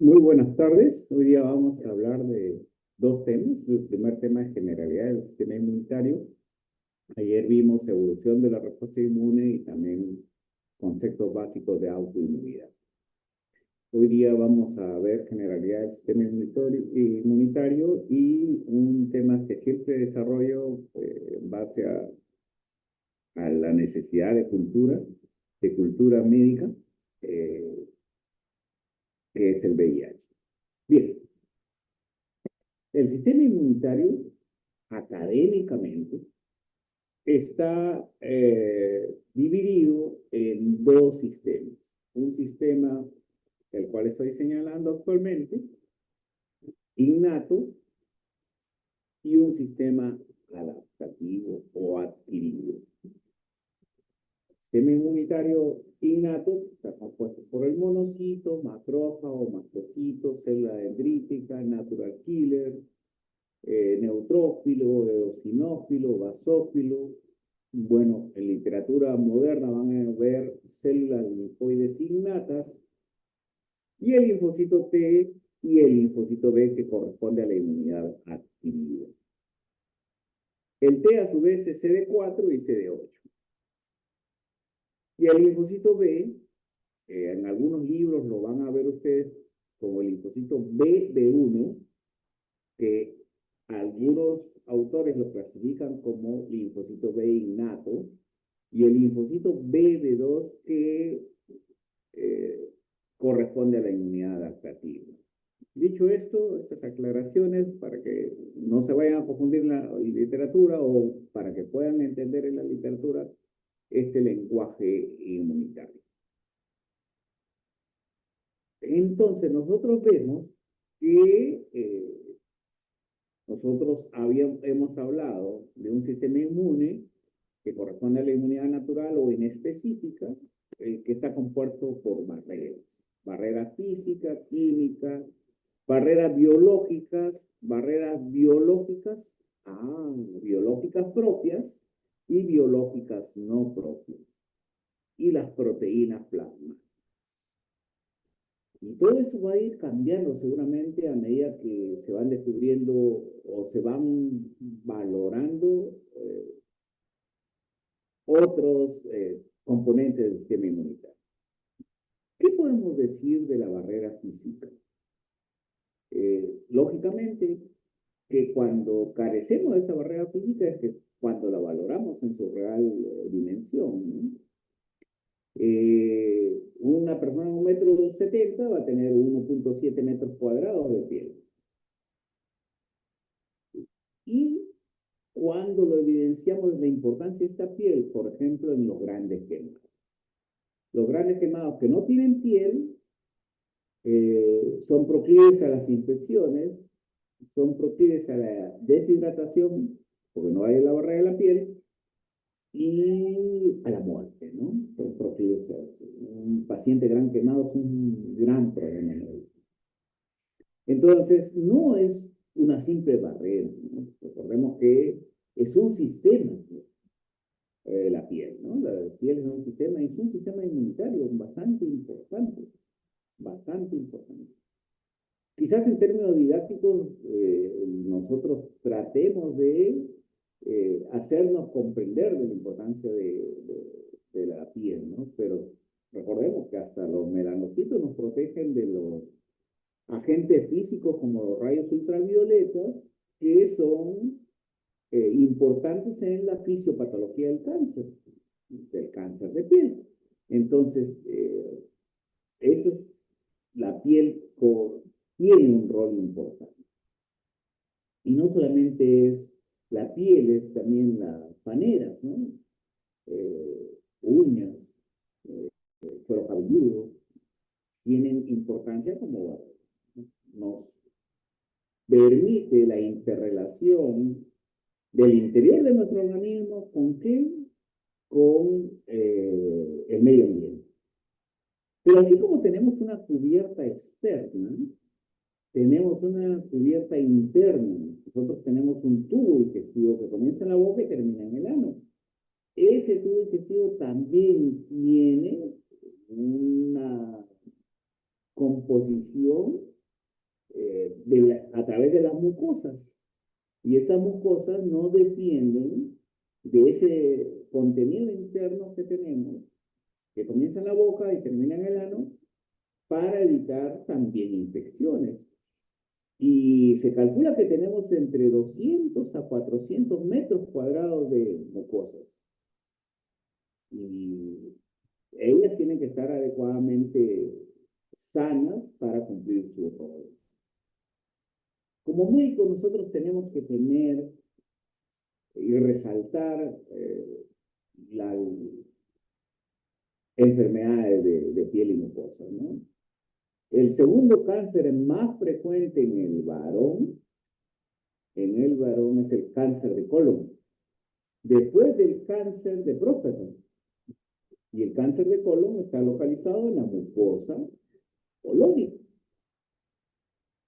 Muy buenas tardes. Hoy día vamos a hablar de dos temas. El primer tema es generalidad del sistema inmunitario. Ayer vimos evolución de la respuesta inmune y también conceptos básicos de autoinmunidad. Hoy día vamos a ver generalidad del sistema inmunitario y un tema que siempre desarrollo en base a la necesidad de cultura médica, que es el VIH. Bien, el sistema inmunitario académicamente está dividido en dos sistemas. Un sistema, el cual estoy señalando actualmente, innato, y un sistema adaptativo o adquirido. El sistema inmunitario innato está compuesto por el monocito, macrófago, mastocito, célula dendrítica, natural killer, neutrófilo, eosinófilo, basófilo. Bueno, en literatura moderna van a ver células linfoides innatas y el linfocito T y el linfocito B, que corresponde a la inmunidad adquirida. El T a su vez es CD4 y CD8. Y el linfocito B, en algunos libros lo van a ver ustedes como el linfocito B1, que algunos autores lo clasifican como linfocito B innato, y el linfocito BB2, que corresponde a la inmunidad adaptativa. Dicho esto, estas aclaraciones, para que no se vayan a confundir en la literatura o para que puedan entender en la literatura este lenguaje inmunitario. Entonces, nosotros vemos que nosotros hemos hablado de un sistema inmune que corresponde a la inmunidad natural o inespecífica, que está compuesto por barreras físicas, químicas, barreras biológicas biológicas propias y biológicas no propias, y las proteínas plasma. Y todo esto va a ir cambiando seguramente a medida que se van descubriendo o se van valorando otros componentes del sistema inmunitario. ¿Qué podemos decir de la barrera física? Lógicamente, que cuando carecemos de esta barrera física es que cuando la valoramos en su real dimensión, ¿no? Una persona de 1,70 m va a tener 1,7 metros cuadrados de piel. Y cuando lo evidenciamos la importancia de esta piel, por ejemplo, en los grandes quemados. Los grandes quemados que no tienen piel son proclives a las infecciones, son proclives a la deshidratación, porque no hay la barrera de la piel, y a la muerte, ¿no? Son proclives a eso. Un paciente gran quemado es un gran problema. Entonces, no es una simple barrera, ¿no? Recordemos que es un sistema, la piel, ¿no? La piel es un sistema inmunitario bastante importante, bastante importante. Quizás en términos didácticos nosotros tratemos de hacernos comprender de la importancia de la piel, ¿no? Pero recordemos que hasta los melanocitos nos protegen de los agentes físicos como los rayos ultravioletas, que son importantes en la fisiopatología del cáncer de piel. Entonces, esto es, la piel tiene un rol importante. Y no solamente es la piel, es también las paneras, ¿no? Uñas, cuero cabelludo, tienen importancia como nos permite la interrelación del interior de nuestro organismo con qué, con el medio ambiente. Pero así como tenemos una cubierta externa, tenemos una cubierta interna. Nosotros tenemos un tubo digestivo que comienza en la boca y termina en el ano. Ese tubo digestivo también tiene una composición a través de las mucosas. Y estas mucosas nos defienden de ese contenido interno que tenemos, que comienza en la boca y termina en el ano, para evitar también infecciones. Y se calcula que tenemos entre 200 a 400 metros cuadrados de mucosas. Y ellas tienen que estar adecuadamente sanas para cumplir su rol. Como médicos nosotros tenemos que tener y resaltar las enfermedades de piel y mucosa, ¿no? El segundo cáncer más frecuente en el varón es el cáncer de colon, después del cáncer de próstata. Y el cáncer de colon está localizado en la mucosa colónica.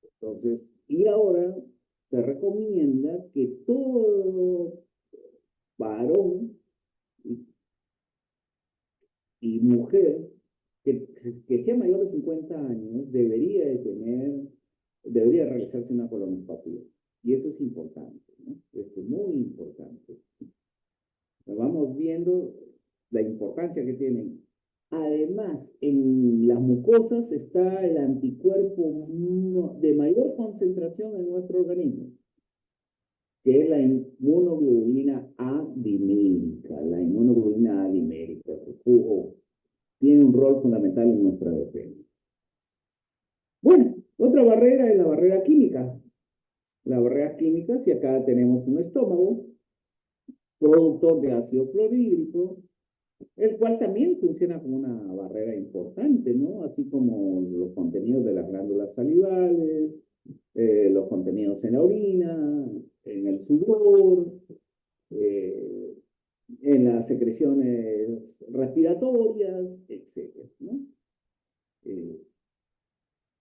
Entonces, y ahora se recomienda que todo varón y mujer que sea mayor de 50 años debería realizarse una colonoscopia. Y eso es importante, ¿no? Eso es muy importante. Vamos viendo la importancia que tienen. Además, en las mucosas está el anticuerpo de mayor concentración en nuestro organismo, que es la inmunoglobulina A dimérica. La inmunoglobulina A dimérica tiene un rol fundamental en nuestra defensa. Bueno, otra barrera es la barrera química. La barrera química, si acá tenemos un estómago, productor de ácido clorhídrico, el cual también funciona como una barrera importante, ¿no? Así como los contenidos de las glándulas salivales, los contenidos en la orina, en el sudor, en las secreciones respiratorias, etcétera, ¿no?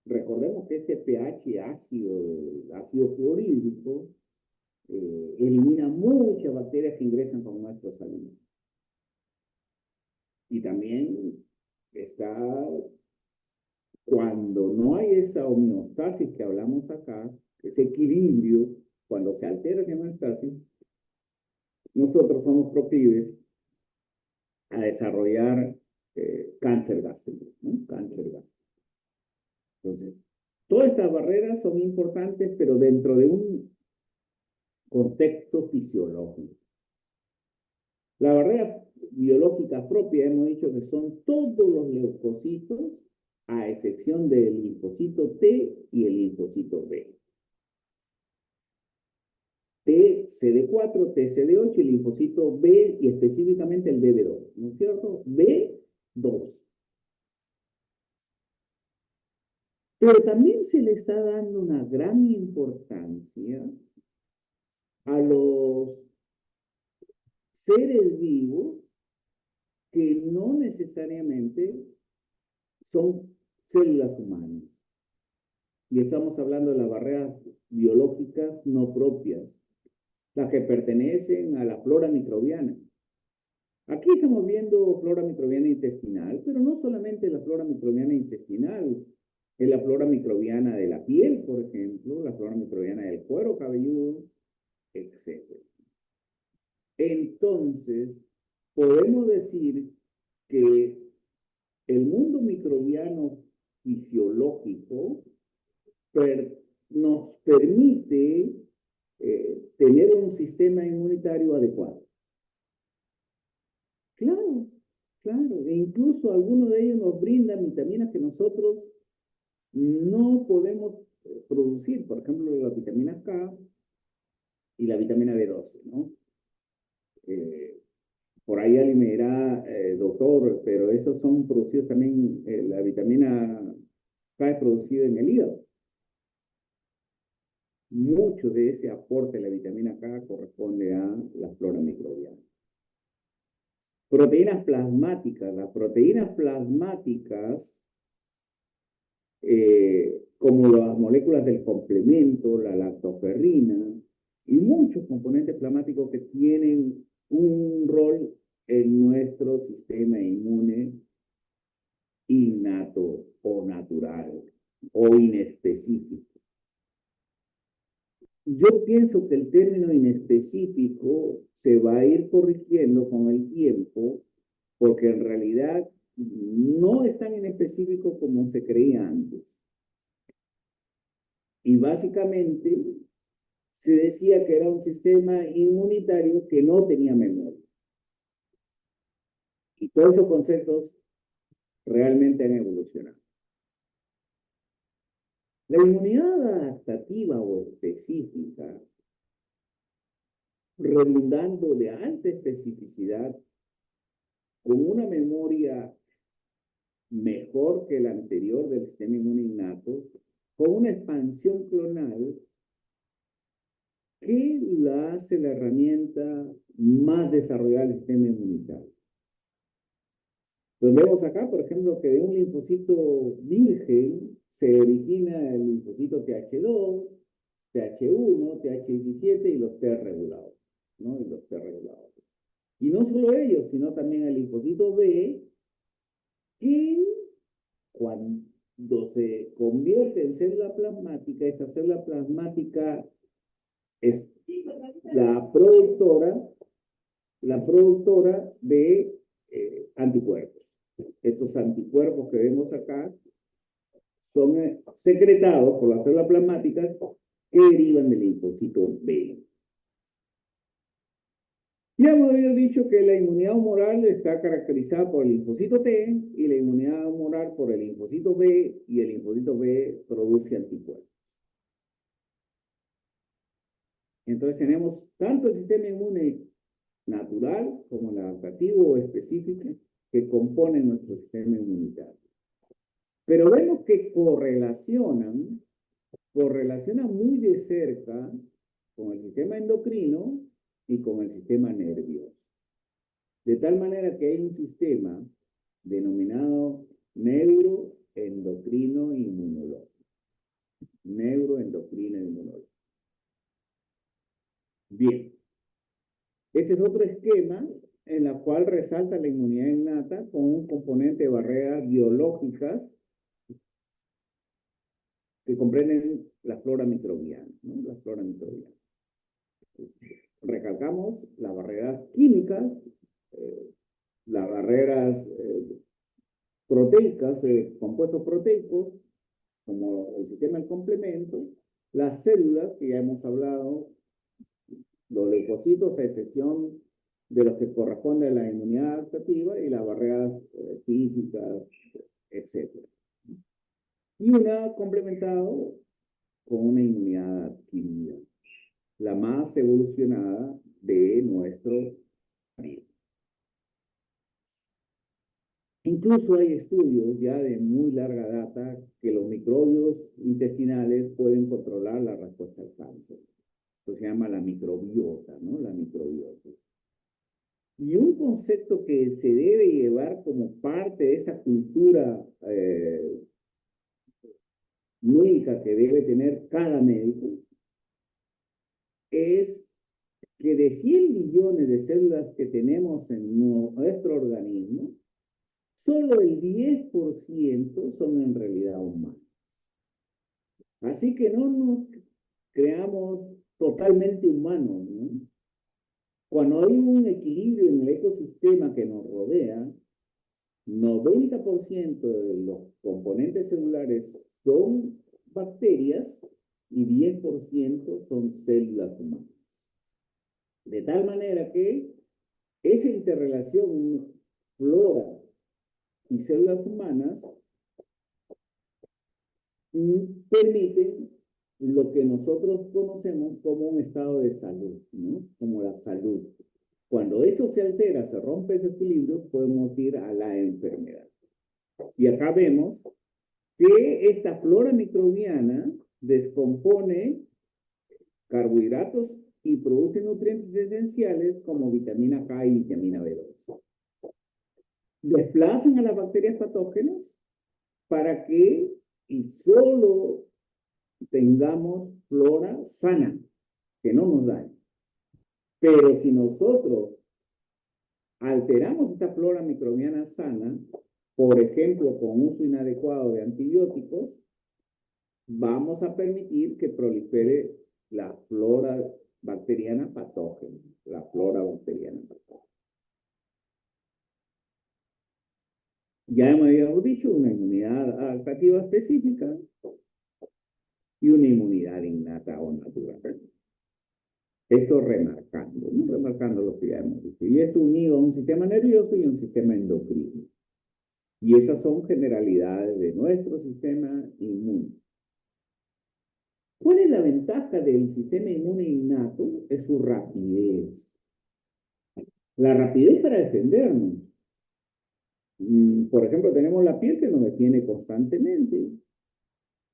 Recordemos que este pH ácido clorhídrico, elimina muchas bacterias que ingresan con nuestros alimentos. Y también está, cuando no hay esa homeostasis que hablamos acá, ese equilibrio, cuando se altera esa homeostasis, nosotros somos proclives a desarrollar cáncer gástrico, ¿no? Cáncer gástrico. Entonces, todas estas barreras son importantes, pero dentro de un contexto fisiológico. La barrera biológica propia, hemos dicho que son todos los leucocitos, a excepción del linfocito T y el linfocito B. T, CD4, T, CD8, el linfocito B y específicamente el BB2, ¿no es cierto? B2. Pero también se le está dando una gran importancia a los seres vivos que no necesariamente son células humanas. Y estamos hablando de las barreras biológicas no propias, las que pertenecen a la flora microbiana. Aquí estamos viendo flora microbiana intestinal, pero no solamente la flora microbiana intestinal, es la flora microbiana de la piel, por ejemplo, la flora microbiana del cuero cabelludo, etc. Entonces, podemos decir que el mundo microbiano fisiológico nos permite tener un sistema inmunitario adecuado. Claro, claro. E incluso algunos de ellos nos brindan vitaminas que nosotros no podemos producir. Por ejemplo, la vitamina K y la vitamina B12, ¿no? Por ahí alguien me dirá, doctor, pero esos son producidos también, la vitamina K es producida en el hígado. Mucho de ese aporte de la vitamina K corresponde a la flora microbiana. Proteínas plasmáticas. Las proteínas plasmáticas, como las moléculas del complemento, la lactoferrina y muchos componentes plasmáticos que tienen un rol en nuestro sistema inmune innato o natural o inespecífico. yo pienso que el término inespecífico se va a ir corrigiendo con el tiempo, porque en realidad no es tan inespecífico como se creía antes. Y básicamente se decía que era un sistema inmunitario que no tenía memoria. Y todos los conceptos realmente han evolucionado. La inmunidad adaptativa o específica, redundando de alta especificidad, con una memoria mejor que la anterior del sistema inmune innato, con una expansión clonal que la hace la herramienta más desarrollada del sistema inmunitario. Entonces vemos acá, por ejemplo, que de un linfocito virgen se origina el linfocito TH2, TH1, TH17 y los T reguladores, ¿no? Y los T reguladores. Y no solo ellos, sino también el linfocito B, que cuando se convierte en célula plasmática, esta célula plasmática es la productora de anticuerpos. Estos anticuerpos que vemos acá son secretados por las células plasmáticas que derivan del linfocito B. Ya hemos dicho que la inmunidad humoral está caracterizada por el linfocito T y la inmunidad humoral por el linfocito B, y el linfocito B produce anticuerpos. Entonces tenemos tanto el sistema inmune natural como el adaptativo o específico que componen nuestro sistema inmunitario. Pero vemos que correlacionan muy de cerca con el sistema endocrino y con el sistema nervioso. De tal manera que hay un sistema denominado neuroendocrino inmunológico. Neuroendocrino inmunológico. Bien. Este es otro esquema en el cual resalta la inmunidad innata con un componente de barreras biológicas que comprenden la flora microbiana, ¿no? La flora microbiana. Recalcamos las barreras químicas, las barreras proteicas, compuestos proteicos, como el sistema del complemento, las células, que ya hemos hablado, los leucocitos, a excepción de los que corresponden a la inmunidad adaptativa, y las barreras físicas, etc. Y una complementado con una inmunidad adquirida, la más evolucionada de nuestro país. Incluso hay estudios ya de muy larga data que los microbios intestinales pueden controlar la respuesta al cáncer. Esto se llama la microbiota, ¿no? La microbiota. Y un concepto que se debe llevar como parte de esa cultura médica que debe tener cada médico es que de 100 millones de células que tenemos en nuestro organismo, solo el 10% son en realidad humanos. Así que no nos creamos totalmente humanos, ¿no? Cuando hay un equilibrio en el ecosistema que nos rodea, 90% de los componentes celulares son bacterias y 10% son células humanas. De tal manera que esa interrelación flora y células humanas permiten lo que nosotros conocemos como un estado de salud, ¿no? Como la salud. Cuando esto se altera, se rompe ese equilibrio, podemos ir a la enfermedad. Y acá vemos que esta flora microbiana descompone carbohidratos y produce nutrientes esenciales como vitamina K y vitamina B2. Desplazan a las bacterias patógenas para que y solo tengamos flora sana, que no nos dañe. Pero si nosotros alteramos esta flora microbiana sana, por ejemplo, con uso inadecuado de antibióticos, vamos a permitir que prolifere la flora bacteriana patógena, la flora bacteriana patógena. Ya habíamos dicho una inmunidad adaptativa específica y una inmunidad innata o natural. Esto remarcando, ¿no? Remarcando lo que ya hemos dicho. Y esto unido a un sistema nervioso y un sistema endocrino. Y esas son generalidades de nuestro sistema inmune. ¿Cuál es la ventaja del sistema inmune innato? Es su rapidez. La rapidez para defendernos. Por ejemplo, tenemos la piel que nos defiende constantemente.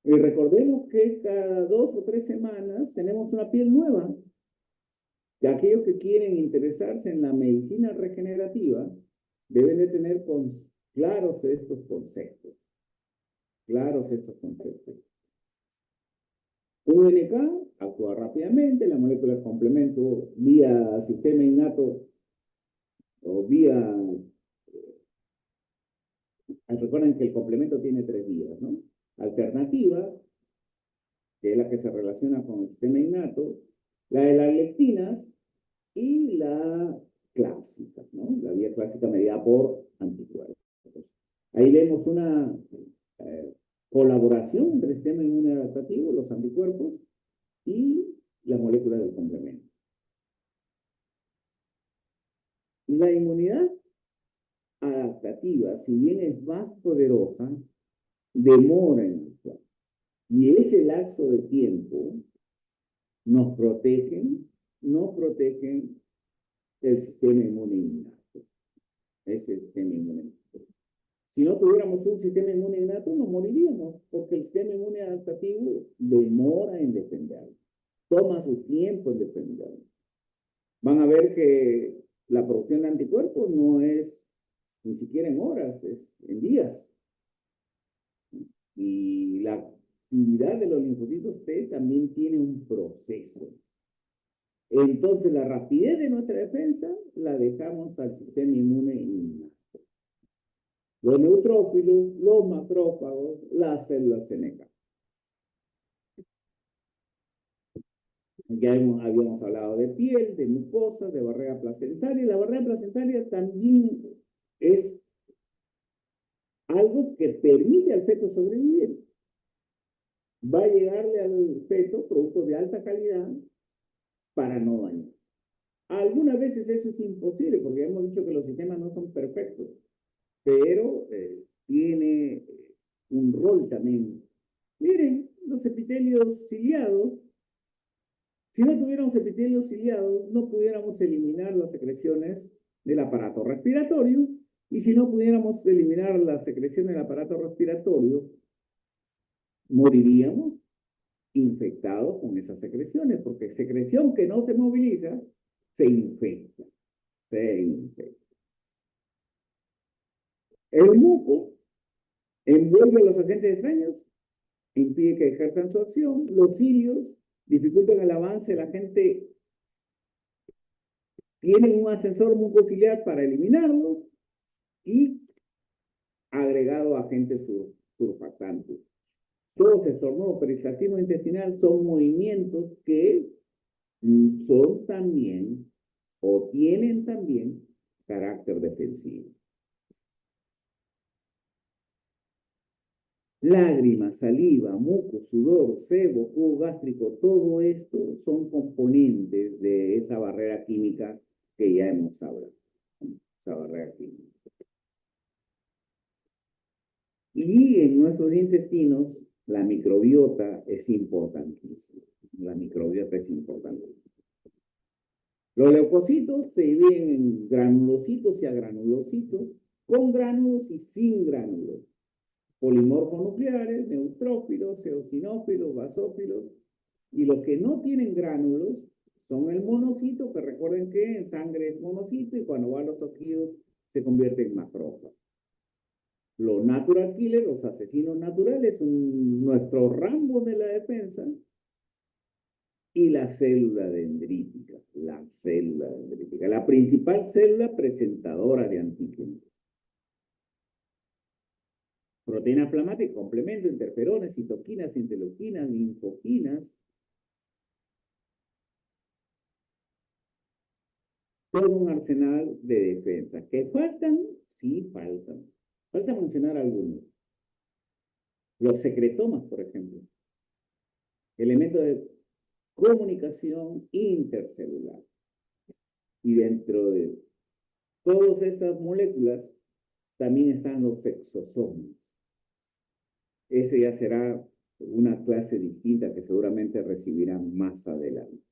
Y recordemos que cada 2 o 3 semanas tenemos una piel nueva. Que aquellos que quieren interesarse en la medicina regenerativa deben de tener claros estos conceptos. Claros estos conceptos. UNK actúa rápidamente, la molécula de complemento vía sistema innato o vía. Recuerden que el complemento tiene 3 vías, ¿no? Alternativa, que es la que se relaciona con el sistema innato, la de las lectinas y la clásica, ¿no? La vía clásica mediada por anticuerpos. Ahí vemos una colaboración entre el sistema inmune adaptativo, los anticuerpos, y las moléculas del complemento. La inmunidad adaptativa, si bien es más poderosa, demora en actuar. Y ese lapso de tiempo nos protegen el sistema inmune innato. Es el sistema inmune innato. Si no tuviéramos un sistema inmune innato, nos moriríamos, porque el sistema inmune adaptativo demora en defendernos. Toma su tiempo en defendernos. Van a ver que la producción de anticuerpos no es ni siquiera en horas, es en días. Y la actividad de los linfocitos T también tiene un proceso. Entonces, la rapidez de nuestra defensa la dejamos al sistema inmune innato. Los neutrófilos, los macrófagos, las células CNK. Ya habíamos hablado de piel, de mucosa, de barrera placentaria. La barrera placentaria también es algo que permite al feto sobrevivir. Va a llegarle al feto productos de alta calidad para no dañar. Algunas veces eso es imposible, porque hemos dicho que los sistemas no son perfectos, pero tiene un rol también. Miren, los epitelios ciliados, si no tuviéramos epitelios ciliados, no pudiéramos eliminar las secreciones del aparato respiratorio, y si no pudiéramos eliminar las secreciones del aparato respiratorio, moriríamos infectados con esas secreciones, porque secreción que no se moviliza, se infecta. El muco envuelve a los agentes extraños, impide que ejerzan su acción. Los cilios dificultan el avance de la gente. Tienen un ascensor mucociliar para eliminarlos y agregado agentes surfactantes. Todos estornudos, peristaltismo intestinal son movimientos que son también o tienen también carácter defensivo. Lágrimas, saliva, muco, sudor, sebo, jugo gástrico, todo esto son componentes de esa barrera química que ya hemos hablado. Esa barrera química. Y en nuestros intestinos, la microbiota es importantísima. La microbiota es importantísima. Los leucocitos se dividen en granulocitos y agranulocitos, con gránulos y sin gránulos. Polimorfos nucleares, neutrófilos, eosinófilos, basófilos, y los que no tienen gránulos son el monocito, que recuerden que en sangre es monocito y cuando va a los tejidos se convierte en macrófago. Los natural killers, los asesinos naturales, son nuestro Rambo de la defensa, y la célula dendrítica, la principal célula presentadora de antígenos. Proteínas inflamatorias, complemento, interferones, citoquinas, interleuquinas, linfoquinas. todo un arsenal de defensa. ¿Que faltan? Sí, faltan. Falta mencionar algunos. Los secretomas, por ejemplo. Elementos de comunicación intercelular. Y dentro de todas estas moléculas también están los exosomas. Ese ya será una clase distinta que seguramente recibirán más adelante.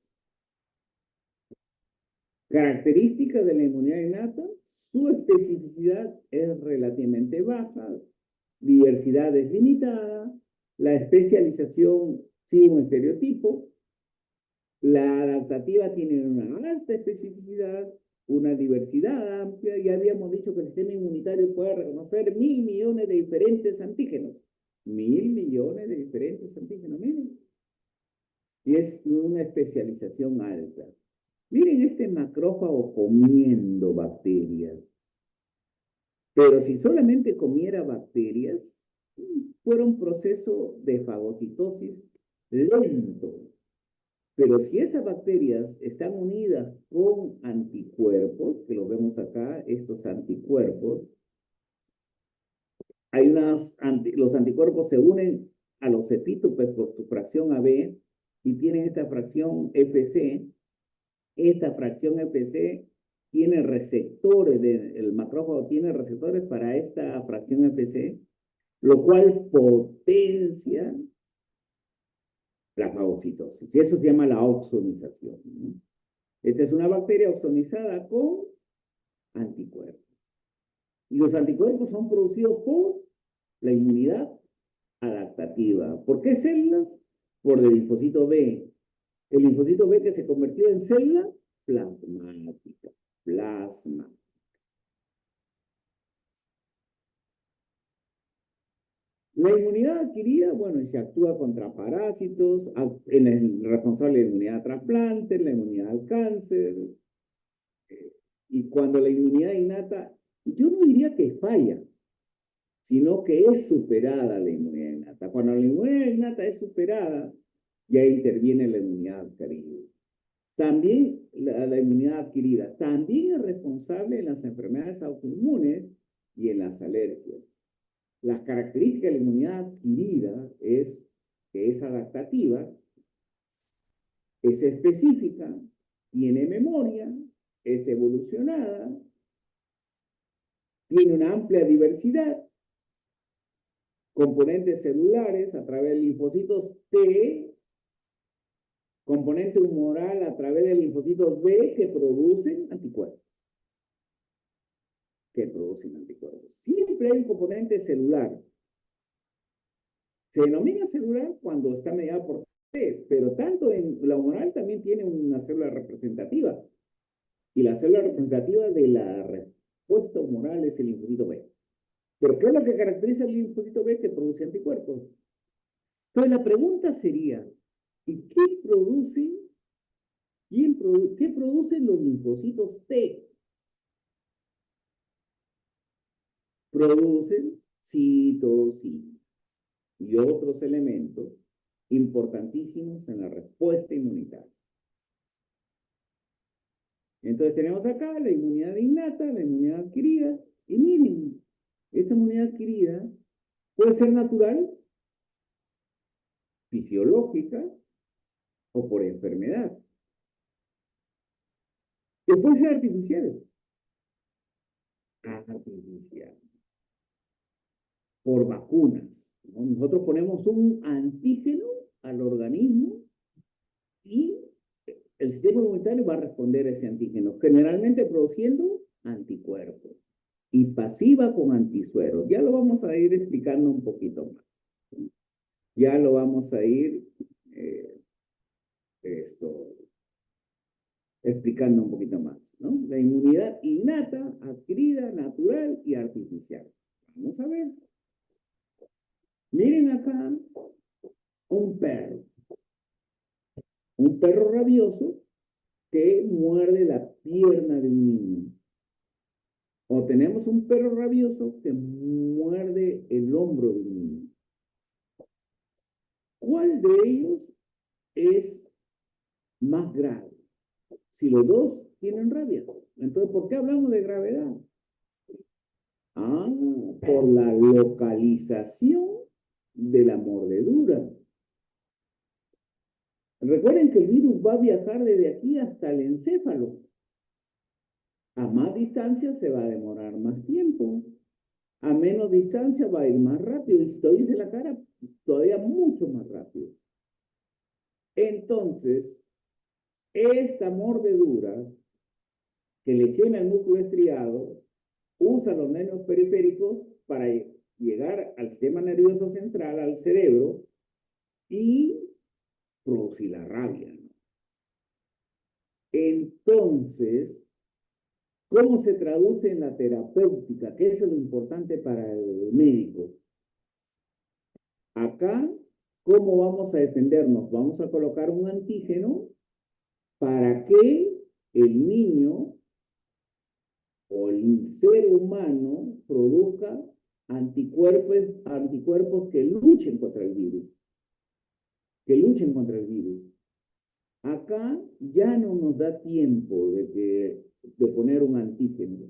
Características de la inmunidad innata, su especificidad es relativamente baja, diversidad es limitada, la especialización sigue un estereotipo, la adaptativa tiene una alta especificidad, una diversidad amplia, y habíamos dicho que el sistema inmunitario puede reconocer 1.000 millones de diferentes antígenos. 1.000 millones de diferentes antígenos, miren. Y es una especialización alta. Miren este macrófago comiendo bacterias. Pero si solamente comiera bacterias, fuera un proceso de fagocitosis lento. Pero si esas bacterias están unidas con anticuerpos, que lo vemos acá, estos anticuerpos, los anticuerpos se unen a los epítopes por su fracción AB y tienen esta fracción FC. Esta fracción FC tiene receptores, el macrófago tiene receptores para esta fracción FC, lo cual potencia la fagocitosis. Y eso se llama la oxonización, ¿no? Esta es una bacteria oxonizada con anticuerpos. Y los anticuerpos son producidos por la inmunidad adaptativa. ¿Por qué células? Por el linfocito B. El linfocito B que se convirtió en célula plasmática. Plasma. La inmunidad adquirida, bueno, se actúa contra parásitos, en el responsable de la inmunidad a trasplante, la inmunidad al cáncer. Y cuando la inmunidad innata, yo no diría que falla, sino que es superada la inmunidad innata. Cuando la inmunidad innata es superada, ya interviene la inmunidad adquirida. También la inmunidad adquirida también es responsable en las enfermedades autoinmunes y en las alergias. Las características de la inmunidad adquirida es que es adaptativa, es específica, tiene memoria, es evolucionada, tiene una amplia diversidad, componentes celulares a través de linfocitos T, componente humoral a través de linfocitos B que producen anticuerpos. Siempre hay un componente celular. Se denomina celular cuando está mediado por T, pero tanto en la humoral también tiene una célula representativa. Y la célula representativa de la respuesta humoral es el linfocito B. Pero ¿qué es lo que caracteriza al linfocito B? Que produce anticuerpos. Entonces la pregunta sería, ¿y qué producen los linfocitos T? Producen citocina y otros elementos importantísimos en la respuesta inmunitaria. Entonces tenemos acá la inmunidad innata, la inmunidad adquirida, y miren, esta inmunidad adquirida puede ser natural, fisiológica o por enfermedad. Que puede ser artificial. Artificial. Por vacunas, ¿no? Nosotros ponemos un antígeno al organismo y el sistema inmunitario va a responder a ese antígeno, generalmente produciendo anticuerpos y pasiva con antisueros. Ya lo vamos a ir explicando un poquito más. Ya lo vamos a ir explicando un poquito más, ¿no? La inmunidad innata, adquirida, natural y artificial. Vamos a ver. Miren acá un perro rabioso que muerde la pierna de un niño. O tenemos un perro rabioso que muerde el hombro de un niño. ¿Cuál de ellos es más grave? Si los dos tienen rabia. Entonces, ¿por qué hablamos de gravedad? Ah, por la localización de la mordedura. Recuerden que el virus va a viajar desde aquí hasta el encéfalo. A más distancia se va a demorar más tiempo. A menos distancia va a ir más rápido. Y si te dice la cara, todavía mucho más rápido. Entonces, esta mordedura que lesiona el músculo estriado usa los nervios periféricos para llegar al sistema nervioso central, al cerebro, y producir la rabia, ¿no? Entonces, ¿cómo se traduce en la terapéutica? ¿Qué es lo importante para el médico? Acá, ¿cómo vamos a defendernos? Vamos a colocar un antígeno para que el niño o el ser humano produzca anticuerpos que luchen contra el virus. Que luchen contra el virus. Acá ya no nos da tiempo de poner un antígeno.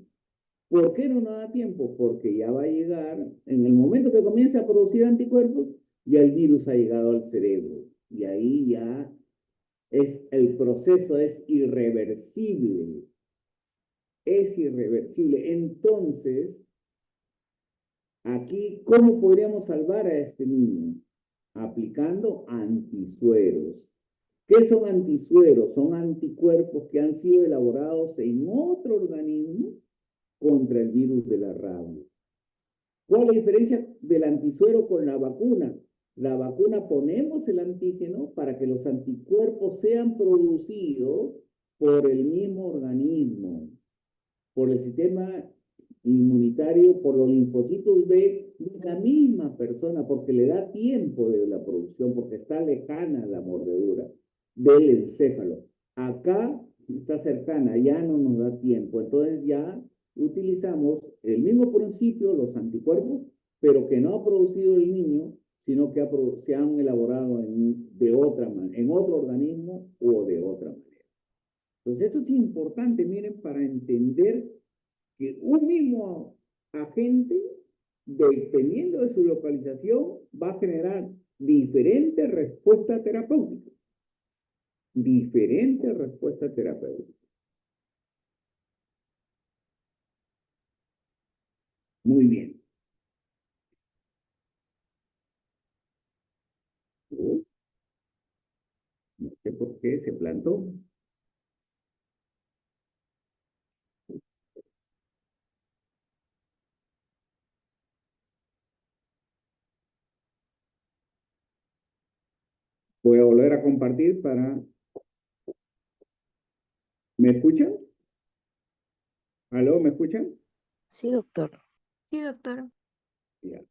¿Por qué no nos da tiempo? Porque ya va a llegar, en el momento que comience a producir anticuerpos, ya el virus ha llegado al cerebro. Y ahí ya el proceso es irreversible. Es irreversible. Entonces, aquí, ¿cómo podríamos salvar a este niño? Aplicando antisueros. ¿Qué son antisueros? Son anticuerpos que han sido elaborados en otro organismo contra el virus de la rabia. ¿Cuál es la diferencia del antisuero con la vacuna? La vacuna ponemos el antígeno para que los anticuerpos sean producidos por el mismo organismo, por el sistema inmunitario, por los linfocitos B de la misma persona, porque le da tiempo de la producción, porque está lejana la mordedura del encéfalo. Acá está cercana, ya no nos da tiempo. Entonces ya utilizamos el mismo principio, los anticuerpos, pero que no ha producido el niño, sino que se han elaborado en otro organismo o de otra manera. Entonces esto es importante, miren, para entender que un mismo agente, dependiendo de su localización, va a generar diferentes respuestas terapéuticas. Diferentes respuestas terapéuticas. Muy bien. No sé por qué se plantó. Voy a volver a compartir para... ¿Me escuchan? ¿Aló? ¿Me escuchan? Sí, doctor. Sí, doctor. Ya.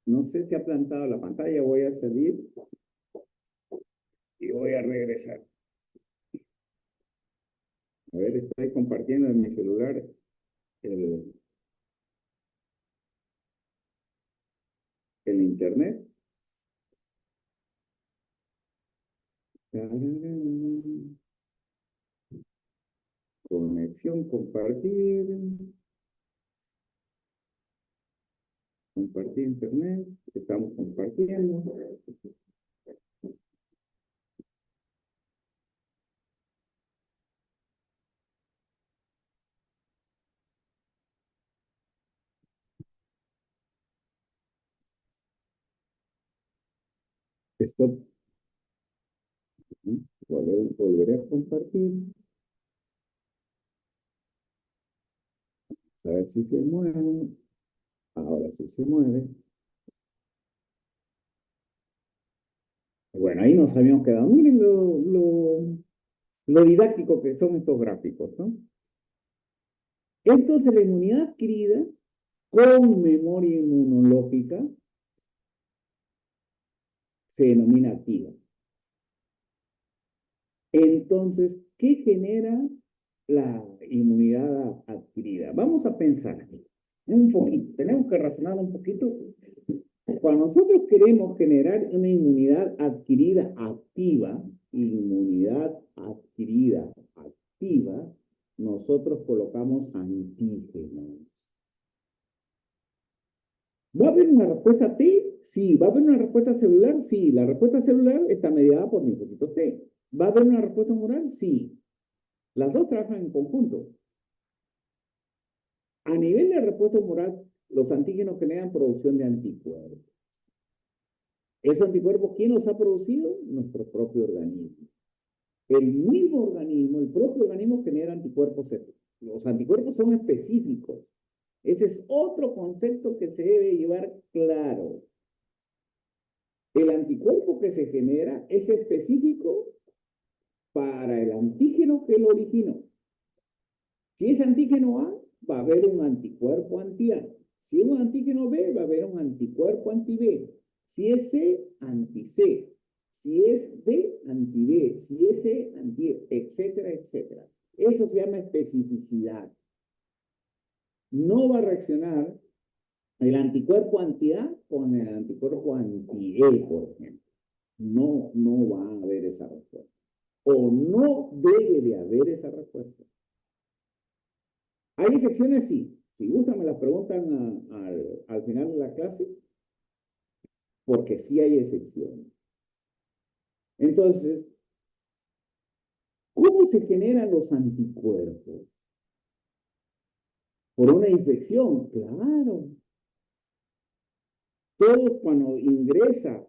No sé si ha plantado la pantalla. Voy a salir y voy a regresar. A ver, estoy compartiendo en mi celular el internet. Conexión, compartir. Compartir internet. Estamos compartiendo. Stop. Volveré a compartir. A ver si se mueve. Ahora sí se mueve. Bueno, ahí nos habíamos quedado. Miren lo didáctico que son estos gráficos, ¿no? Entonces, la inmunidad adquirida con memoria inmunológica se denomina activa. Entonces, ¿qué genera la inmunidad adquirida? Vamos a pensar un poquito, tenemos que razonar un poquito. Cuando nosotros queremos generar una inmunidad adquirida activa, activa, nosotros colocamos antígenos. ¿Va a haber una respuesta T? Sí. ¿Va a haber una respuesta celular? Sí. La respuesta celular está mediada por linfocitos T. ¿Va a haber una respuesta humoral? Sí. Las dos trabajan en conjunto. A nivel de respuesta humoral, los antígenos generan producción de anticuerpos. ¿Esos anticuerpos quién los ha producido? Nuestro propio organismo. El mismo organismo, el propio organismo genera anticuerpos. Los anticuerpos son específicos. Ese es otro concepto que se debe llevar claro. El anticuerpo que se genera es específico para el antígeno que lo originó. Si es antígeno A, va a haber un anticuerpo anti-A. Si es un antígeno B, va a haber un anticuerpo anti-B. Si es C, anti-C. Si es D, anti-D. Si es C, anti-E, etcétera, etcétera. Eso se llama especificidad. No va a reaccionar el anticuerpo anti-A con el anticuerpo anti-E, por ejemplo. No va a haber esa respuesta. O no debe de haber esa respuesta. ¿Hay excepciones? Sí. Si gustan, me las preguntan al final de la clase, porque sí hay excepciones. Entonces, ¿cómo se generan los anticuerpos? ¿Por una infección? Claro. Todos cuando ingresa,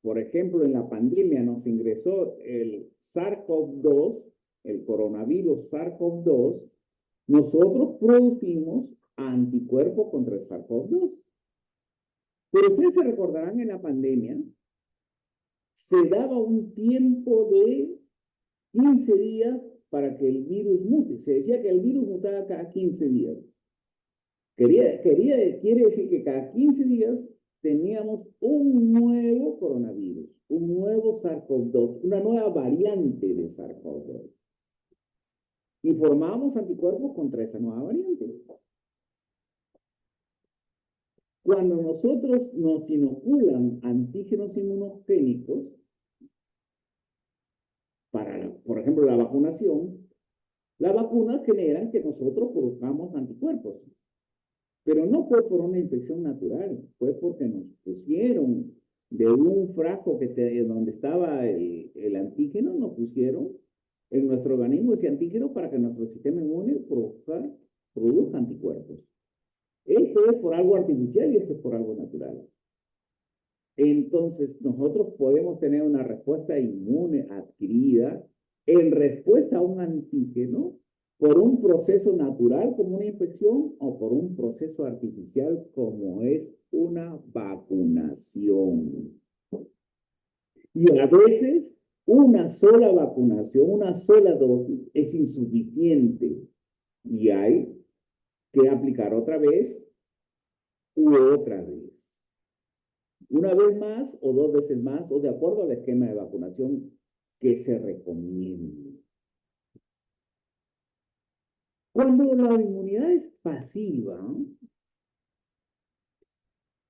por ejemplo, en la pandemia nos ingresó el SARS-CoV-2, el coronavirus SARS-CoV-2, nosotros producimos anticuerpos contra el SARS-CoV-2. Pero ustedes se recordarán en la pandemia, se daba un tiempo de 15 días para que el virus mute. Se decía que el virus mutaba cada 15 días. Quiere decir que cada 15 días teníamos un nuevo coronavirus, un nuevo SARS-CoV-2, una nueva variante de SARS-CoV-2. Y formábamos anticuerpos contra esa nueva variante. Cuando nosotros nos inoculan antígenos inmunogénicos, para, por ejemplo, la vacunación, las vacunas generan que nosotros produzcamos anticuerpos. Pero no fue por una infección natural, fue porque nos pusieron de un frasco donde estaba el antígeno, nos pusieron en nuestro organismo ese antígeno para que nuestro sistema inmune produzca anticuerpos. Esto es por algo artificial y esto es por algo natural. Entonces, nosotros podemos tener una respuesta inmune adquirida en respuesta a un antígeno por un proceso natural como una infección o por un proceso artificial como es una vacunación. Y a veces una sola vacunación, una sola dosis es insuficiente y hay que aplicar otra vez u otra vez. Una vez más o dos veces más o de acuerdo al esquema de vacunación que se recomiende. Cuando la inmunidad es pasiva,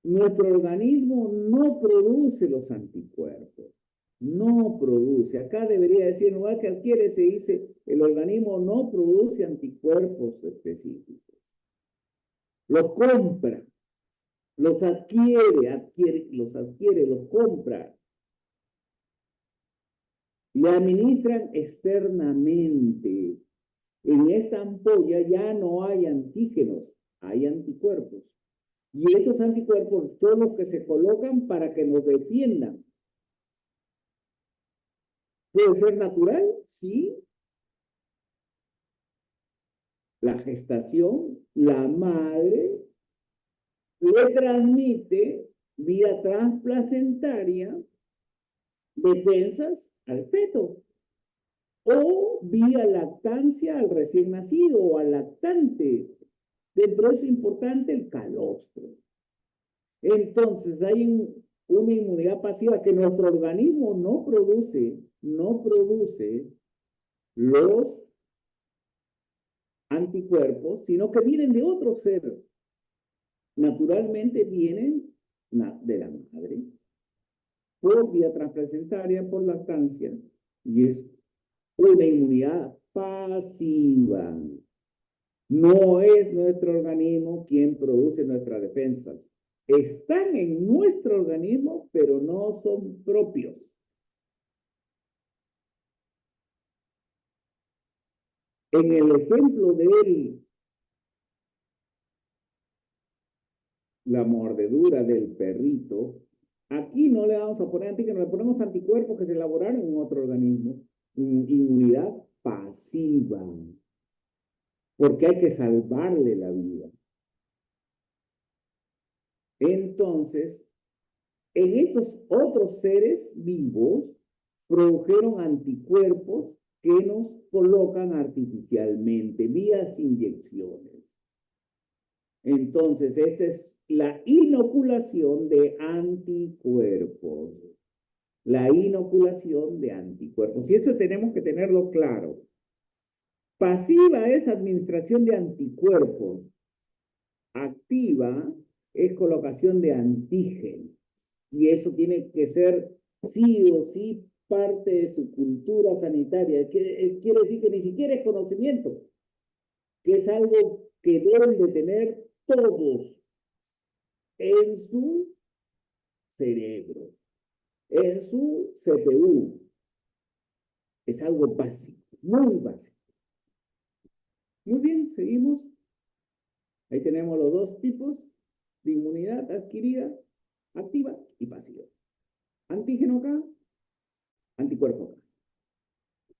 nuestro organismo no produce los anticuerpos. No produce. Acá debería decir, en lugar que adquiere, se dice, el organismo no produce anticuerpos específicos. Los compra, los adquiere, los compra. Y administran externamente. En esta ampolla ya no hay antígenos, hay anticuerpos. Y estos anticuerpos son los que se colocan para que nos defiendan. ¿Puede ser natural? Sí. La gestación, la madre le transmite vía transplacentaria defensas al feto o vía lactancia al recién nacido o al lactante. Dentro de eso es importante el calostro. Entonces hay una inmunidad pasiva que nuestro organismo no produce los anticuerpos, sino que vienen de otro ser. Naturalmente vienen de la madre, por vía transplacentaria, por lactancia, y es una inmunidad pasiva. No es nuestro organismo quien produce nuestras defensas. Están en nuestro organismo, pero no son propios. En el ejemplo de la mordedura del perrito, aquí no le vamos a poner antígenos, le ponemos anticuerpos que se elaboraron en otro organismo. Inmunidad pasiva. Porque hay que salvarle la vida. Entonces, en estos otros seres vivos produjeron anticuerpos que nos colocan artificialmente, vías inyecciones. Entonces, esta es la inoculación de anticuerpos. La inoculación de anticuerpos. Y esto tenemos que tenerlo claro. Pasiva es administración de anticuerpos. Activa es colocación de antígeno. Y eso tiene que ser sí o sí parte de su cultura sanitaria. Quiere decir que ni siquiera es conocimiento, que es algo que deben de tener todos en su cerebro, en su CPU. Es algo básico, muy básico. Muy bien, seguimos. Ahí tenemos los dos tipos de inmunidad adquirida, activa y pasiva. Antígeno acá, anticuerpo acá.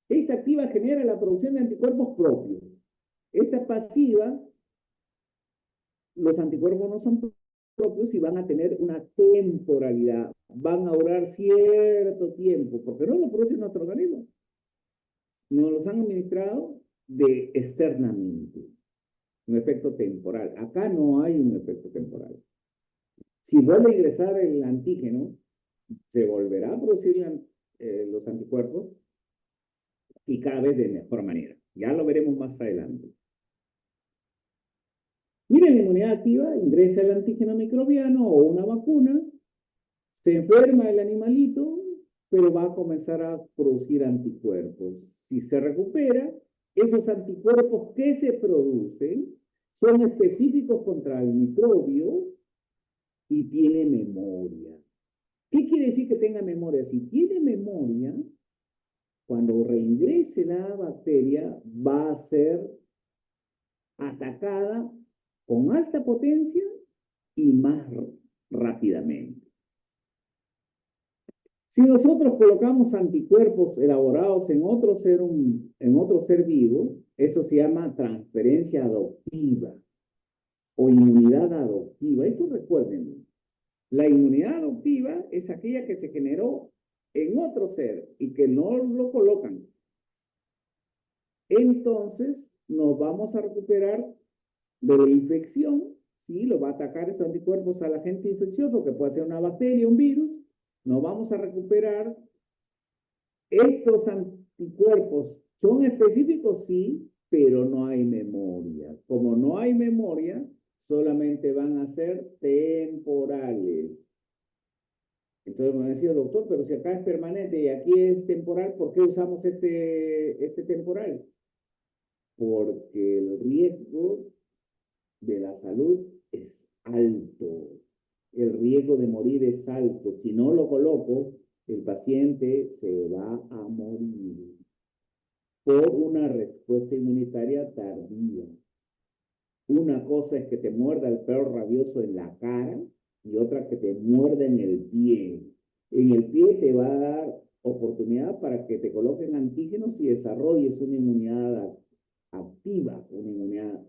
Esta activa genera la producción de anticuerpos propios. Esta pasiva, los anticuerpos no son propios y van a tener una temporalidad. Van a durar cierto tiempo, porque no lo produce nuestro organismo. Nos los han administrado de externamente. Un efecto temporal. Acá no hay un efecto temporal. Si vuelve a ingresar el antígeno, se volverá a producir los anticuerpos y cada vez de mejor manera. Ya lo veremos más adelante. Miren, la inmunidad activa ingresa el antígeno microbiano o una vacuna, se enferma el animalito, pero va a comenzar a producir anticuerpos. Si se recupera, esos anticuerpos que se producen son específicos contra el microbio y tiene memoria. ¿Qué quiere decir que tenga memoria? Si tiene memoria, cuando reingrese la bacteria, va a ser atacada con alta potencia y más rápidamente. Si nosotros colocamos anticuerpos elaborados en otro ser vivo, eso se llama transferencia adoptiva o inmunidad adoptiva. Esto recuerden, la inmunidad adoptiva es aquella que se generó en otro ser y que no lo colocan. Entonces, nos vamos a recuperar de la infección, ¿sí? Lo va a atacar esos anticuerpos al agente infeccioso, que puede ser una bacteria, un virus. Nos vamos a recuperar. Estos anticuerpos son específicos, sí, pero no hay memoria. Como no hay memoria, solamente van a ser temporales. Entonces me decía, doctor, pero si acá es permanente y aquí es temporal, ¿por qué usamos este temporal? Porque el riesgo de la salud es alto. El riesgo de morir es alto. Si no lo coloco, el paciente se va a morir por una respuesta inmunitaria tardía. Una cosa es que te muerda el perro rabioso en la cara y otra que te muerda en el pie. En el pie te va a dar oportunidad para que te coloquen antígenos y desarrolles una inmunidad activa, una inmunidad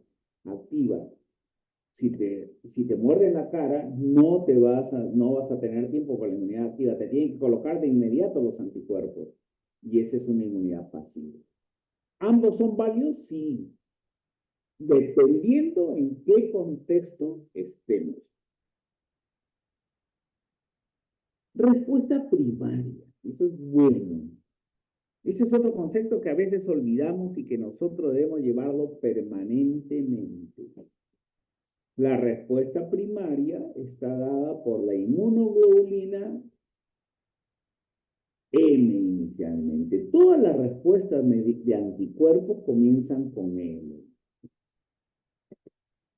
activa. Si te muerde en la cara, no vas a tener tiempo con la inmunidad activa. Te tienen que colocar de inmediato los anticuerpos. Y esa es una inmunidad pasiva. ¿Ambos son válidos? Sí. Dependiendo en qué contexto estemos. Respuesta primaria. Eso es bueno. Ese es otro concepto que a veces olvidamos y que nosotros debemos llevarlo permanentemente. La respuesta primaria está dada por la inmunoglobulina M inicialmente. Todas las respuestas de anticuerpos comienzan con M.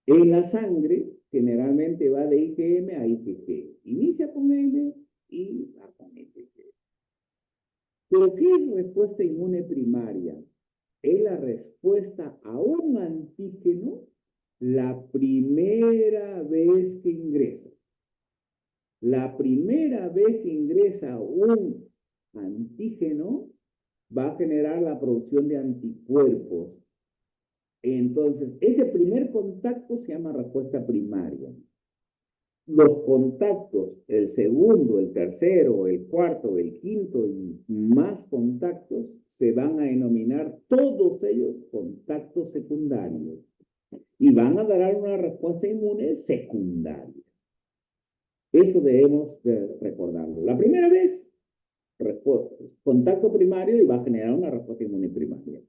En la sangre, generalmente va de IgM a IgG. Inicia con M y va con IgG. ¿Pero qué es respuesta inmune primaria? Es la respuesta a un antígeno la primera vez que ingresa. La primera vez que ingresa un antígeno va a generar la producción de anticuerpos. Entonces, ese primer contacto se llama respuesta primaria. Los contactos, el segundo, el tercero, el cuarto, el quinto y más contactos, se van a denominar todos ellos contactos secundarios y van a dar una respuesta inmune secundaria. Eso debemos de recordarlo. La primera vez, contacto primario y va a generar una respuesta inmune primaria.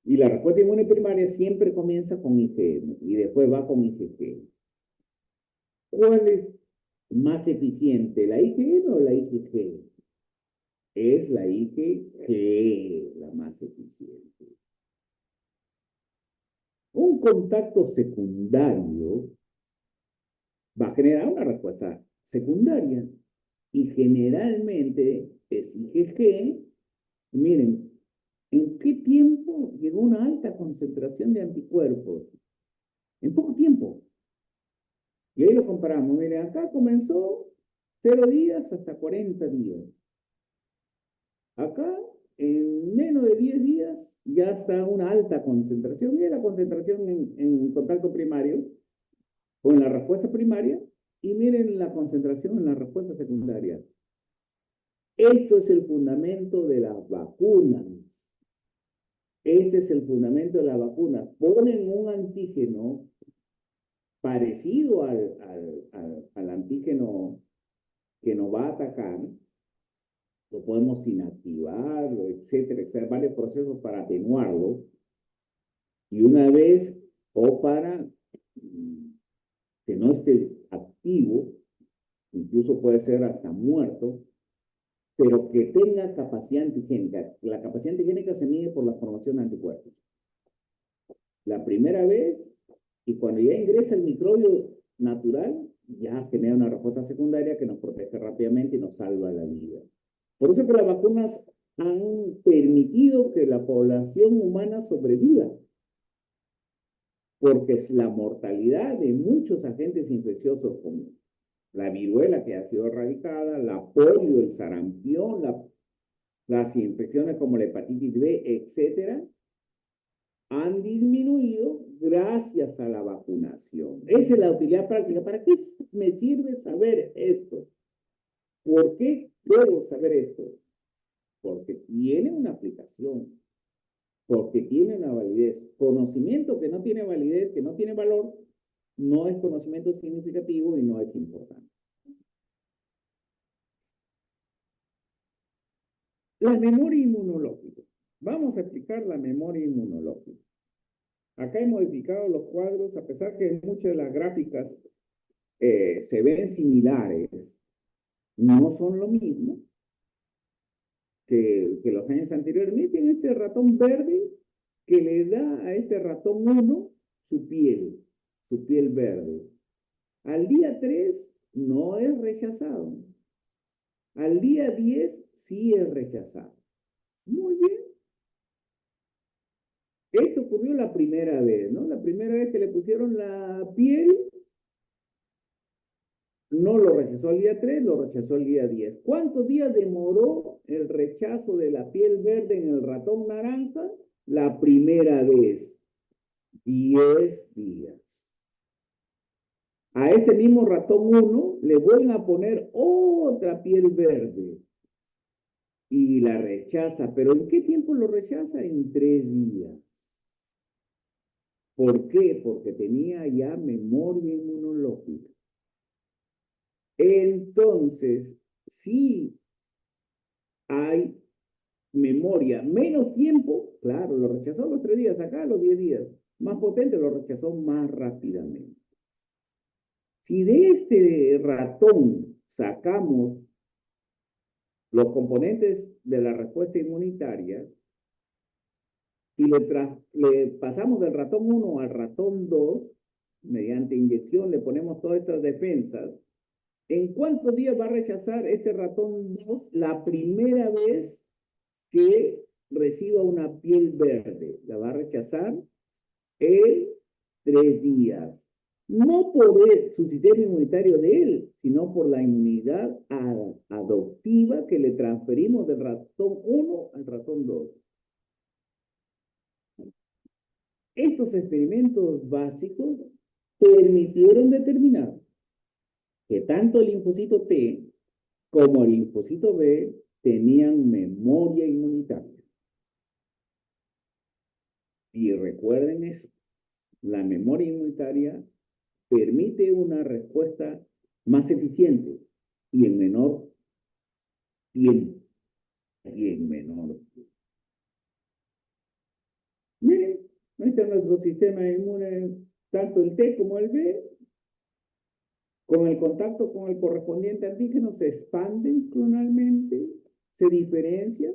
Y la respuesta inmune primaria siempre comienza con IgM y después va con IgG. ¿Cuál es más eficiente, la IgM o la IgG? Es la IgG la más eficiente. Un contacto secundario va a generar una respuesta secundaria y generalmente es IgG. Miren, ¿en qué tiempo llegó una alta concentración de anticuerpos? En poco tiempo. Y ahí lo comparamos. Miren, acá comenzó 0 días hasta 40 días. Acá, en menos de 10 días, ya está una alta concentración. Miren la concentración en contacto primario o en la respuesta primaria y miren la concentración en la respuesta secundaria. Esto es el fundamento de las vacunas. Este es el fundamento de las vacunas. Ponen un antígeno parecido al antígeno que nos va a atacar, lo podemos inactivar, etcétera, etcétera, varios procesos para atenuarlo, y una vez, o para que no esté activo, incluso puede ser hasta muerto, pero que tenga capacidad antigénica. La capacidad antigénica se mide por la formación de anticuerpos. La primera vez, y cuando ya ingresa el microbio natural, ya genera una respuesta secundaria que nos protege rápidamente y nos salva la vida. Por eso que las vacunas han permitido que la población humana sobreviva, porque es la mortalidad de muchos agentes infecciosos como la viruela que ha sido erradicada, la polio, el sarampión, las infecciones como la hepatitis B, etcétera, han disminuido gracias a la vacunación. Esa es la utilidad práctica. ¿Para qué me sirve saber esto? ¿Por qué debo saber esto? Porque tiene una aplicación, porque tiene una validez. Conocimiento que no tiene validez, que no tiene valor, no es conocimiento significativo y no es importante. La memoria inmunológica. Vamos a explicar la memoria inmunológica. Acá he modificado los cuadros, a pesar que muchas de las gráficas se ven similares, no son lo mismo que los años anteriores. Miren este ratón verde que le da a este ratón 1 su piel verde. Al día 3 no es rechazado. Al día 10 sí es rechazado. Muy bien. Esto ocurrió la primera vez, ¿no? La primera vez que le pusieron la piel, no lo rechazó al día 3, lo rechazó al día 10. ¿Cuántos días demoró el rechazo de la piel verde en el ratón naranja? La primera vez, 10 días. A este mismo ratón 1 le vuelven a poner otra piel verde y la rechaza. ¿Pero en qué tiempo lo rechaza? En 3 días. ¿Por qué? Porque tenía ya memoria inmunológica. Entonces, si hay memoria, menos tiempo, claro, lo rechazó a los 3 días, acá a los 10 días. Más potente, lo rechazó más rápidamente. Si de este ratón sacamos los componentes de la respuesta inmunitaria y le pasamos del ratón 1 al ratón 2, mediante inyección le ponemos todas estas defensas. ¿En cuántos días va a rechazar este ratón 2 la primera vez que reciba una piel verde? La va a rechazar en 3 días. No por su sistema inmunitario de él, sino por la inmunidad adoptiva que le transferimos del ratón 1 al ratón 2. Estos experimentos básicos permitieron determinar que tanto el linfocito T como el linfocito B tenían memoria inmunitaria. Y recuerden eso, la memoria inmunitaria permite una respuesta más eficiente y en menor tiempo y en menor tiempo. Miren, ahí está nuestro sistema inmune, tanto el T como el B, con el contacto con el correspondiente antígeno se expanden clonalmente, se diferencian.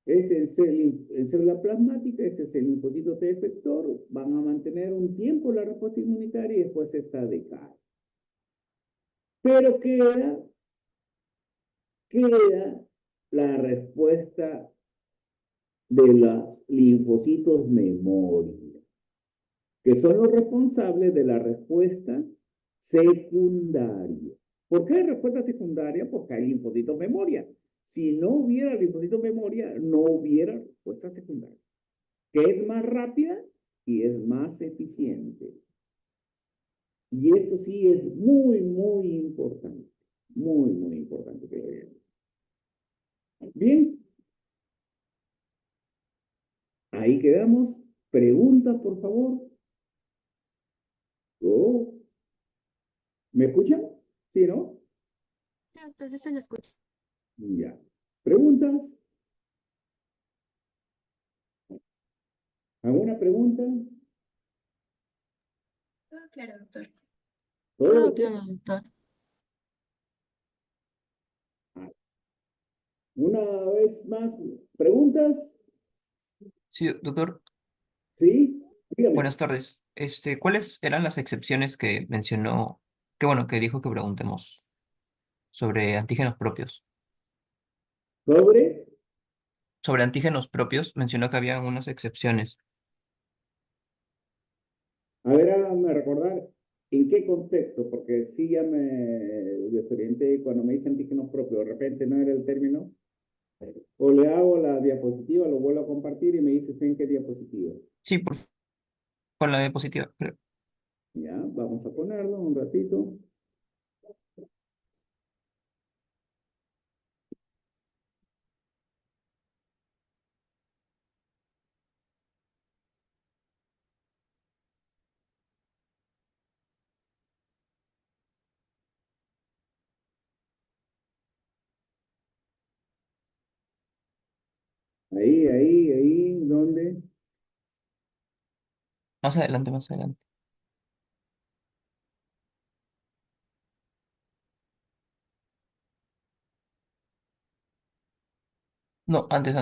Este es el célula plasmática, este es el linfocito T efector, van a mantener un tiempo la respuesta inmunitaria y después esta decae. Pero queda la respuesta de los linfocitos memoria, que son los responsables de la respuesta secundaria. ¿Por qué hay respuesta secundaria? Porque hay linfocitos memoria. Si no hubiera linfocitos memoria, no hubiera respuesta secundaria, que es más rápida y es más eficiente. Y esto sí es muy, muy importante. Muy, muy importante que lo vean. Bien. Ahí quedamos. Preguntas, por favor. Oh. ¿Me escuchan? ¿Sí, no? Sí, doctor, yo se lo escucho. Ya. ¿Preguntas? ¿Alguna pregunta? Todo claro, doctor. ¿Todo Todo lo que? claro, doctor. Una vez más, ¿preguntas? Sí, doctor, ¿Sí? Dígame. buenas tardes. ¿Cuáles eran las excepciones que mencionó, que dijo que preguntemos sobre antígenos propios? ¿Sobre? Sobre antígenos propios, mencionó que había unas excepciones. A ver, háganme recordar en qué contexto, porque sí ya me desorienté cuando me dice antígenos propios, de repente no era el término. O le hago la diapositiva, lo vuelvo a compartir y me dice usted en qué diapositiva. Sí, con la diapositiva, creo. Ya, vamos a ponerlo un ratito. Ahí, ¿dónde? Más adelante, más adelante. No, antes.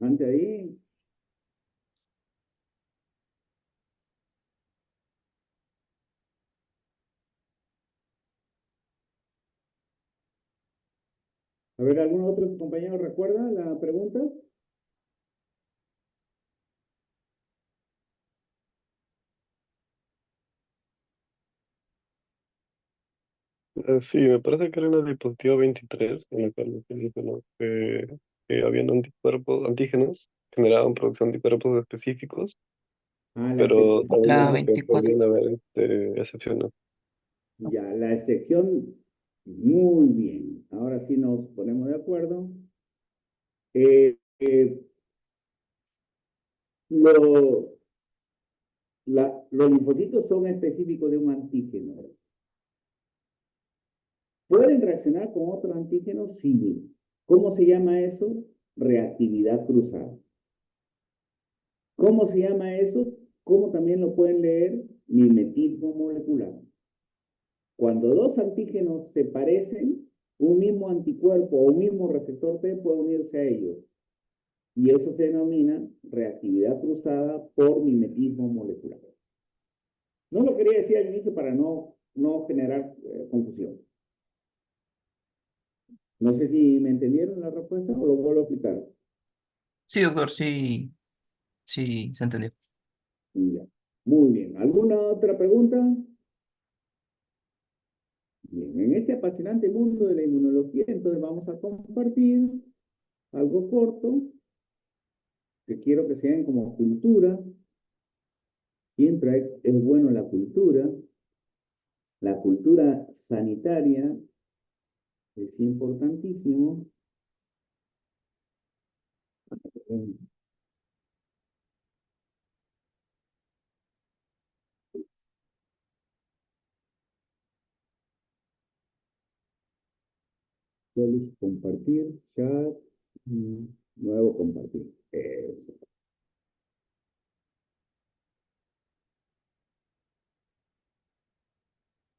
Ante ahí. A ver, ¿algún otro compañero recuerda la pregunta? Sí, me parece que era una diapositiva 23, en la cual se mencionó que habían anticuerpos, antígenos, generaban producción de anticuerpos específicos, La pero también La dijo que 24. podrían haber excepciones. ya, la excepción, muy bien. Ahora sí nos ponemos de acuerdo. Eh, eh, lo- los linfocitos son específicos de un antígeno. ¿Pueden reaccionar con otro antígeno? Sí. ¿Cómo se llama eso? Reactividad cruzada. ¿Cómo se llama eso? ¿Cómo también lo pueden leer? Mimetismo molecular. Cuando dos antígenos se parecen, un mismo anticuerpo o un mismo receptor T puede unirse a ellos. Y eso se denomina reactividad cruzada por mimetismo molecular. No lo quería decir al inicio para no generar confusión. No sé si me entendieron la respuesta o lo vuelvo a explicar. Sí, doctor, sí, sí, se entendió. Ya. Muy bien. ¿Alguna otra pregunta? Bien, en este apasionante mundo de la inmunología, entonces vamos a compartir algo corto, que quiero que sean como cultura. Siempre es bueno la cultura sanitaria es importantísimo. Puedes compartir, chat, nuevo compartir. Eso.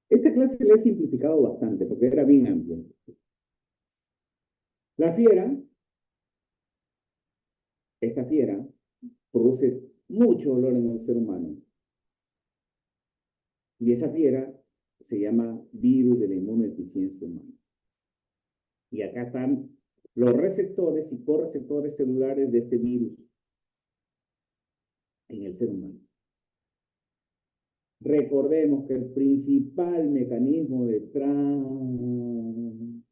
Esta clase la he simplificado bastante porque era bien amplia. La fiera, esta fiera, produce mucho dolor en el ser humano. Y esa fiera se llama virus de la inmunodeficiencia humana. Y acá están los receptores y correceptores celulares de este virus en el ser humano. Recordemos que el principal mecanismo de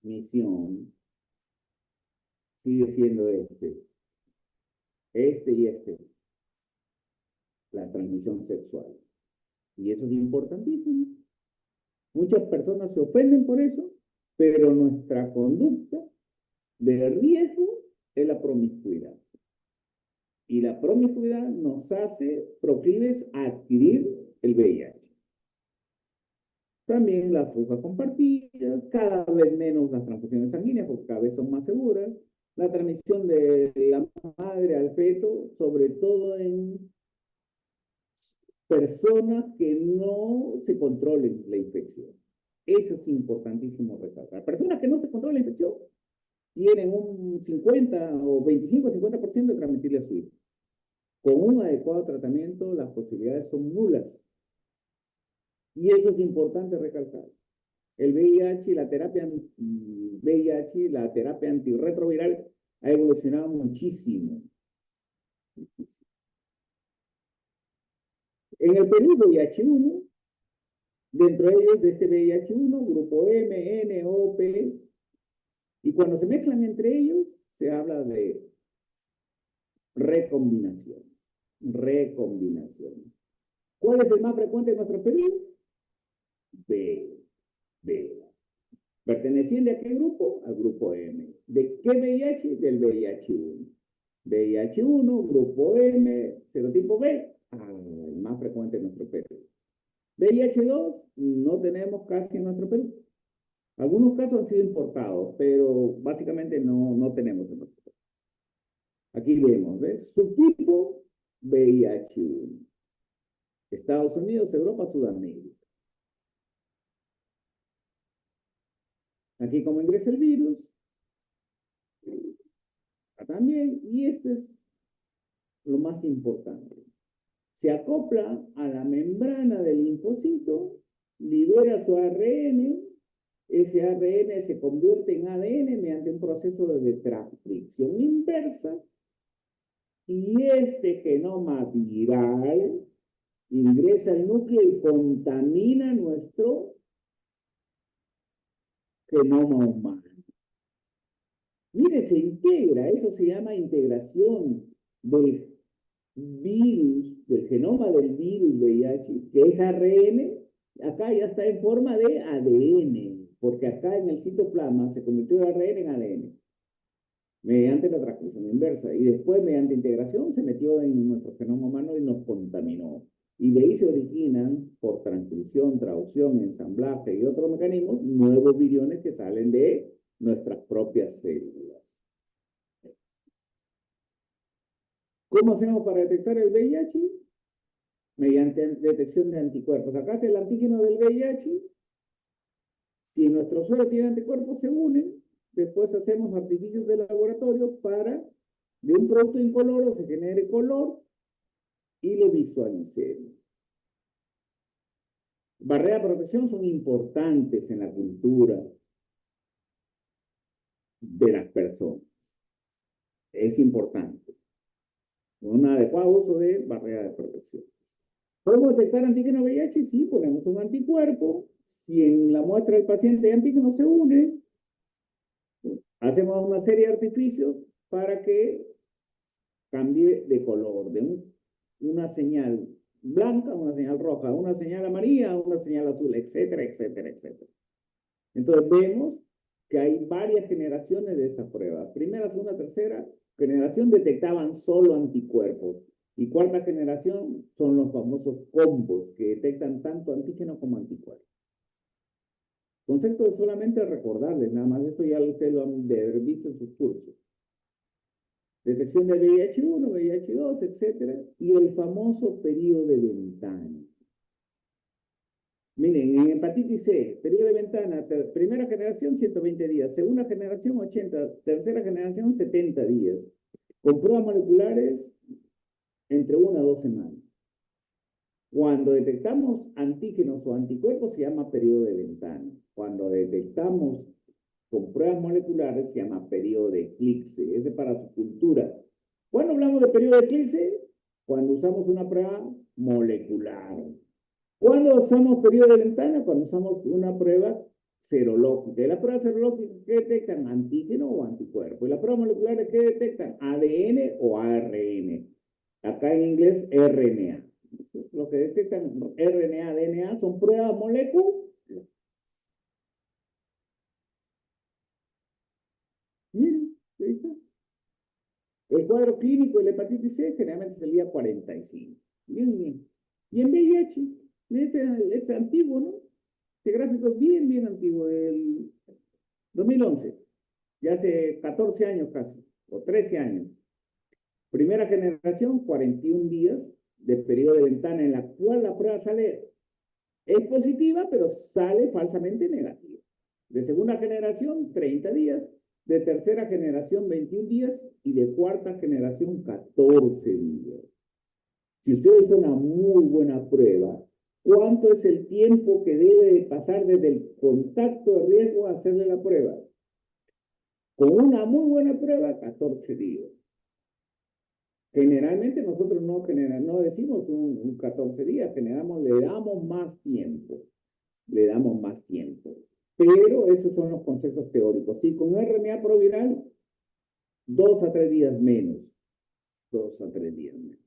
transmisión sigue siendo la transmisión sexual. Y eso es importantísimo. Muchas personas se ofenden por eso, pero nuestra conducta de riesgo es la promiscuidad. Y la promiscuidad nos hace proclives a adquirir el VIH. También las fugas compartidas, cada vez menos las transfusiones sanguíneas, porque cada vez son más seguras. La transmisión de la madre al feto, sobre todo en personas que no se controlen la infección. Eso es importantísimo resaltar. Personas que no se controlan la infección tienen un 50 o 25-50% de transmitirle a su hijo. Con un adecuado tratamiento, las posibilidades son nulas. Y eso es importante recalcar. El VIH y la terapia antirretroviral ha evolucionado muchísimo. En el Perú, VIH-1, dentro de ellos, de este VIH-1, grupo M, N, O, P, y cuando se mezclan entre ellos, se habla de recombinación. Recombinación. ¿Cuál es el más frecuente en nuestro Perú? B. ¿Perteneciente a qué grupo? Al grupo M. ¿De qué VIH? Del VIH-1. VIH-1, grupo M, serotipo B, el más frecuente en nuestro Perú. VIH-2 no tenemos casi en nuestro Perú. Algunos casos han sido importados, pero básicamente no tenemos en nuestro Perú. Aquí vemos, ¿ves? Subtipo VIH-1. Estados Unidos, Europa, Sudamérica. Aquí como ingresa el virus, también, y esto es lo más importante. Se acopla a la membrana del linfocito, libera su ARN, ese ARN se convierte en ADN mediante un proceso de transcripción inversa, y este genoma viral ingresa al núcleo y contamina nuestro genoma humano. Mire, se integra, eso se llama integración del virus, del genoma del virus VIH, que es ARN, acá ya está en forma de ADN, porque acá en el citoplasma se convirtió el ARN en ADN, mediante la transcripción inversa, y después mediante integración se metió en nuestro genoma humano y nos contaminó. Y de ahí se originan, por transcripción, traducción, ensamblaje y otros mecanismos, nuevos viriones que salen de nuestras propias células. ¿Cómo hacemos para detectar el VIH? Mediante detección de anticuerpos. Acá está el antígeno del VIH, Si nuestro suero tiene anticuerpos, se unen, después hacemos artificios de laboratorio para de un producto incoloro se genere color y lo visualicemos. Barreras de protección son importantes en la cultura de las personas. Es importante. Un adecuado uso de barrera de protección. ¿Podemos detectar antígeno VIH? Sí, ponemos un anticuerpo. Si en la muestra del paciente de antígeno se une, hacemos una serie de artificios para que cambie de color, de una señal blanca, una señal roja, una señal amarilla, una señal azul, etcétera, etcétera, etcétera. Entonces vemos que hay varias generaciones de esta prueba. Primera, segunda, tercera generación detectaban solo anticuerpos. Y cuarta generación son los famosos combos que detectan tanto antígeno como anticuerpos. Concepto de solamente recordarles, nada más esto ya ustedes lo han de haber visto en sus cursos. Detección de VIH-1, VIH-2, etcétera, y el famoso periodo de ventana. Miren, en hepatitis C, periodo de ventana, primera generación 120 días, segunda generación 80, tercera generación 70 días. Con pruebas moleculares entre 1 a 2 semanas. Cuando detectamos antígenos o anticuerpos se llama periodo de ventana. Cuando detectamos con pruebas moleculares se llama periodo de eclipse. Ese es para su cultura. ¿Cuándo hablamos de periodo de eclipse? Cuando usamos una prueba molecular. ¿Cuándo usamos periodo de ventana? Cuando usamos una prueba serológica. ¿Y las pruebas serológicas qué detectan? ¿Antígeno o anticuerpo? ¿Y las pruebas moleculares qué detectan? ¿ADN o ARN? Acá en inglés, RNA. Lo que detectan RNA, DNA son pruebas moleculares. Miren, ahí está. El cuadro clínico de la hepatitis C generalmente salía 45. Bien, bien. Y en VIH, este es antiguo, ¿no? Este gráfico es bien, bien antiguo, del 2011. Ya hace 14 años casi, o 13 años. Primera generación, 41 días de periodo de ventana en la cual la prueba es positiva, pero sale falsamente negativa. De segunda generación, 30 días. De tercera generación, 21 días. Y de cuarta generación, 14 días. Si usted hizo una muy buena prueba, ¿cuánto es el tiempo que debe de pasar desde el contacto de riesgo a hacerle la prueba? Con una muy buena prueba, 14 días. Generalmente nosotros no decimos un 14 días, le damos más tiempo. Le damos más tiempo. Pero esos son los conceptos teóricos. Sí, con RNA proviral, 2 a 3 días menos. 2 a 3 días menos.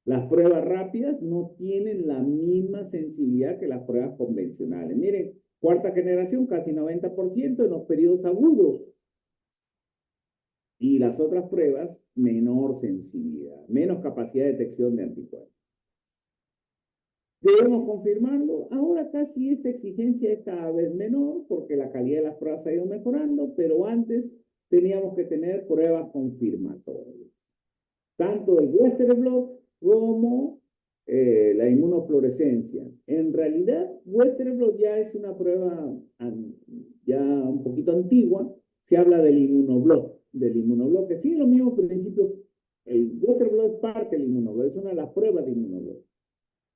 Las pruebas rápidas no tienen la misma sensibilidad que las pruebas convencionales. Miren, cuarta generación, casi 90% en los periodos agudos. Y las otras pruebas, menor sensibilidad, menos capacidad de detección de anticuerpos. Debemos confirmarlo. Ahora casi esta exigencia es cada vez menor porque la calidad de las pruebas ha ido mejorando, pero antes teníamos que tener pruebas confirmatorias. Tanto el Western blot como la inmunofluorescencia. En realidad, Western blot ya es una prueba ya un poquito antigua. Se habla del inmunoblot, que sigue los mismos principios. El Western blot es parte del inmunoblot, es una de las pruebas de inmunoblot.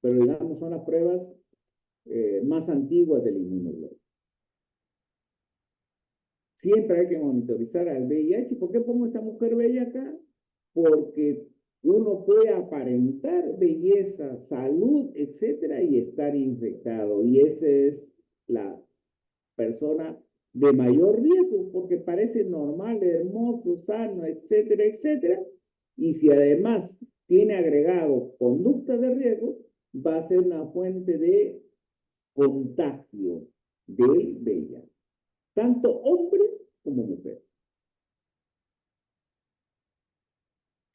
Pero digamos son las pruebas más antiguas del inmunoblot. Siempre hay que monitorizar al VIH. ¿Por qué pongo a esta mujer bella acá? Porque uno puede aparentar belleza, salud, etcétera, y estar infectado. Y esa es la persona de mayor riesgo, porque parece normal, hermoso, sano, etcétera, etcétera. Y si además tiene agregado conducta de riesgo, va a ser una fuente de contagio del VIH. Tanto hombre como mujer.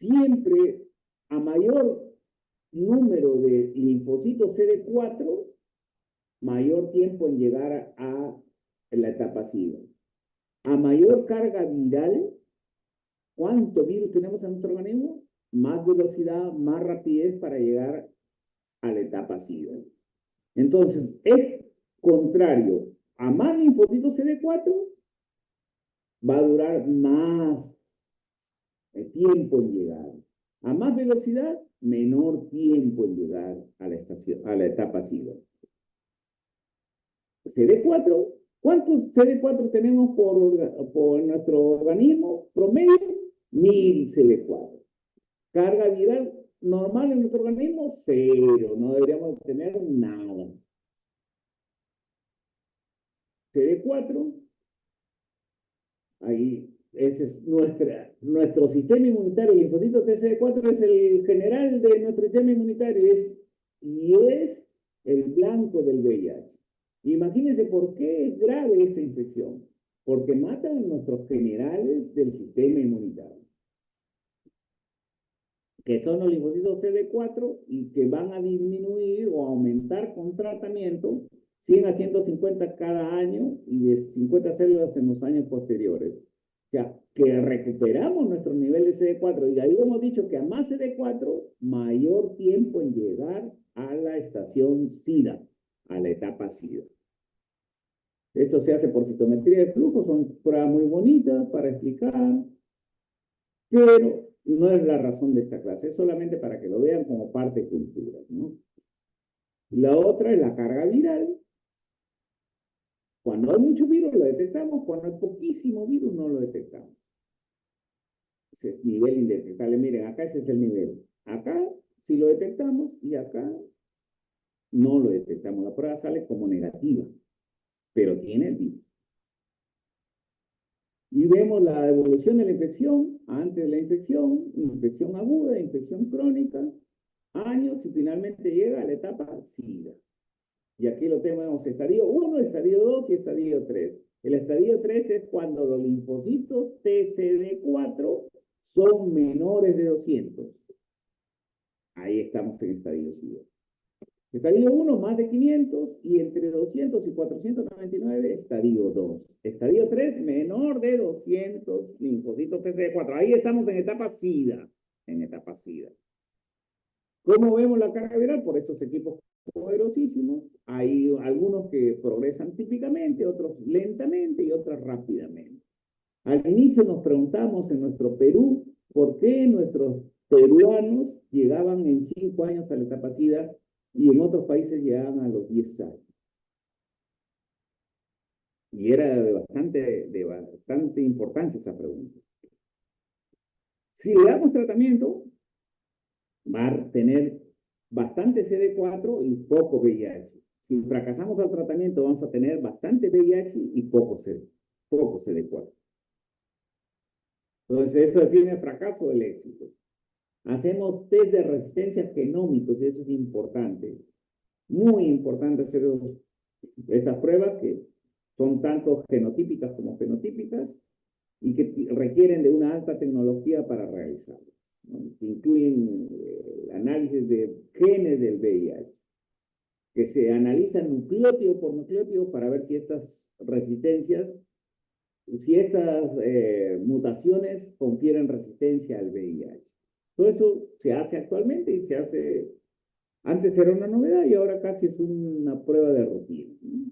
Siempre a mayor número de linfocitos CD4, mayor tiempo en llegar a la etapa SIDA. A mayor carga viral, ¿cuánto virus tenemos en nuestro organismo? Más velocidad, más rapidez para llegar a la etapa SIDA. Entonces, Contrario, a más linfocitos CD4, va a durar más tiempo en llegar. A más velocidad, menor tiempo en llegar a la etapa SIDA. CD4, ¿cuántos CD4 tenemos por nuestro organismo? Promedio, 1000 CD4. Carga viral normal en nuestro organismo, 0. No deberíamos tener nada. CD4, ahí, ese es nuestro sistema inmunitario. El linfocito TCD4 es el general de nuestro sistema inmunitario y es el blanco del VIH. Imagínense por qué es grave esta infección. Porque matan a nuestros generales del sistema inmunitario, que son los linfocitos CD4 y que van a disminuir o aumentar con tratamiento 100 a 150 cada año y de 50 células en los años posteriores. O sea, que recuperamos nuestros niveles de CD4 y ahí hemos dicho que a más CD4, mayor tiempo en llegar a la estación SIDA, a la etapa SIDA. Esto se hace por citometría de flujo, son pruebas muy bonitas para explicar, pero no es la razón de esta clase, es solamente para que lo vean como parte de cultura, ¿no? La otra es la carga viral. Cuando hay mucho virus lo detectamos, cuando hay poquísimo virus no lo detectamos. Ese es nivel indetectable. Miren, acá ese es el nivel. Acá sí lo detectamos y acá no lo detectamos. La prueba sale como negativa, pero tiene el virus. Y vemos la evolución de la infección, antes de la infección aguda, infección crónica, años y finalmente llega a la etapa SIDA. Y aquí lo tenemos estadio 1, estadio 2 y estadio 3. El estadio 3 es cuando los linfocitos TCD4 son menores de 200. Ahí estamos en estadio SIDA. Estadio 1, más de 500, y entre 200 y 499, estadio 2. Estadio 3, menor de 200 linfocitos TCD4. Ahí estamos en etapa SIDA. En etapa SIDA. ¿Cómo vemos la carga viral? Por estos equipos poderosísimos. Hay algunos que progresan típicamente, otros lentamente y otros rápidamente. Al inicio nos preguntamos en nuestro Perú, ¿por qué nuestros peruanos llegaban en 5 años a la etapa SIDA y en otros países llegaban a los 10 años? Y era de bastante importancia esa pregunta. Si le damos tratamiento, va a tener bastante CD4 y poco VIH. Si fracasamos al tratamiento, vamos a tener bastante VIH y poco CD4. Entonces, eso define el fracaso o el éxito. Hacemos test de resistencia genómicos y eso es importante. Muy importante hacer estas pruebas que son tanto genotípicas como fenotípicas y que requieren de una alta tecnología para realizarlas, ¿no? Que incluyen análisis de genes del VIH, que se analizan nucleótido por nucleótido para ver si estas resistencias, si estas mutaciones confieren resistencia al VIH. Todo eso se hace actualmente y se hace, antes era una novedad y ahora casi es una prueba de rutina, ¿no?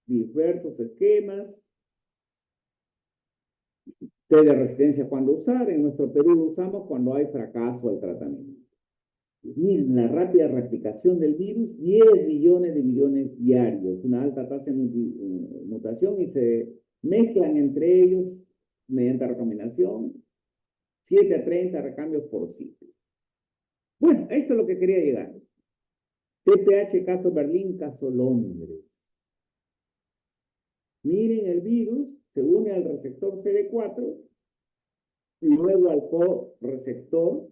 Diversos esquemas, test de resistencia cuando usar. En nuestro Perú lo usamos cuando hay fracaso al tratamiento. Miren, la rápida replicación del virus, 10 millones de millones diarios, una alta tasa de mutación y se mezclan entre ellos mediante recombinación, 7 a 30 recambios por ciclo. Bueno, esto es lo que quería llegar. TPH, caso Berlín, caso Londres. Miren, el virus se une al receptor CD4 y luego al correceptor.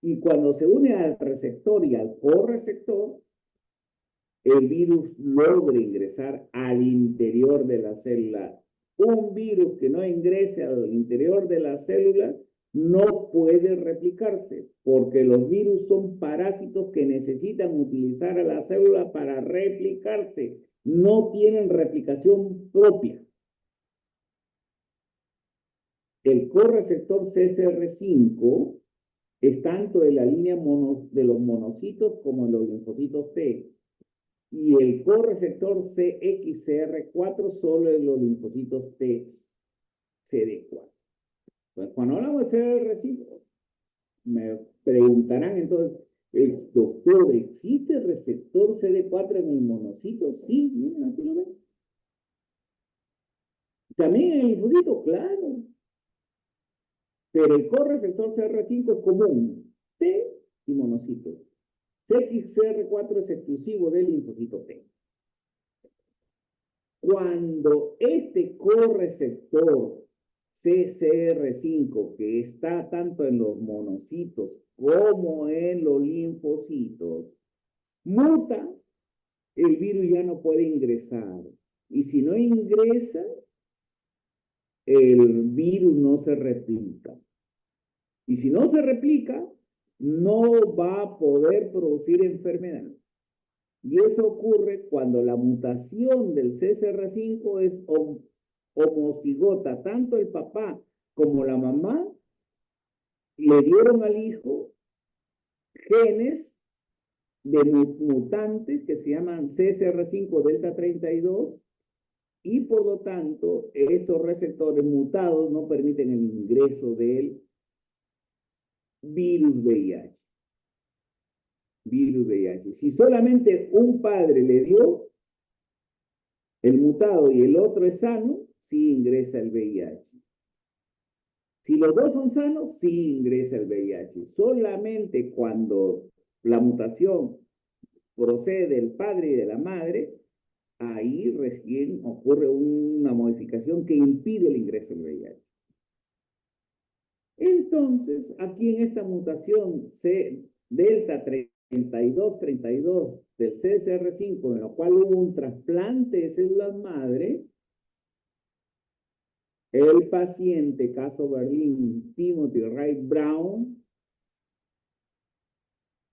Y cuando se une al receptor y al correceptor, el virus logra ingresar al interior de la célula. Un virus que no ingrese al interior de la célula no puede replicarse, porque los virus son parásitos que necesitan utilizar a la célula para replicarse. No tienen replicación propia. El correceptor CCR5 es tanto de la línea de los monocitos como de los linfocitos T. Y el correceptor CXCR4 solo en los linfocitos T CD4. Pues cuando hablamos de CR5, me preguntarán entonces, doctor, ¿existe receptor CD4 en el monocito? Sí, miren, aquí lo ven. También en el linfocito, claro. Pero el correceptor CR5 es común, T y monocito. CXCR4 es exclusivo del linfocito T. Cuando este correceptor CCR5, que está tanto en los monocitos como en los linfocitos, muta, el virus ya no puede ingresar. Y si no ingresa, el virus no se replica. Y si no se replica, no va a poder producir enfermedad. Y eso ocurre cuando la mutación del CCR5 es homocigota. Tanto el papá como la mamá le dieron al hijo genes de mutantes que se llaman CCR5 delta 32 y por lo tanto estos receptores mutados no permiten el ingreso del virus VIH. Virus VIH. Si solamente un padre le dio el mutado y el otro es sano, sí ingresa el VIH. Si los dos son sanos, sí ingresa el VIH. Solamente cuando la mutación procede del padre y de la madre, ahí recién ocurre una modificación que impide el ingreso del VIH. Entonces, aquí en esta mutación delta 3232 del CCR5, en lo cual hubo un trasplante de células madre, el paciente, caso Berlín, Timothy Wright Brown,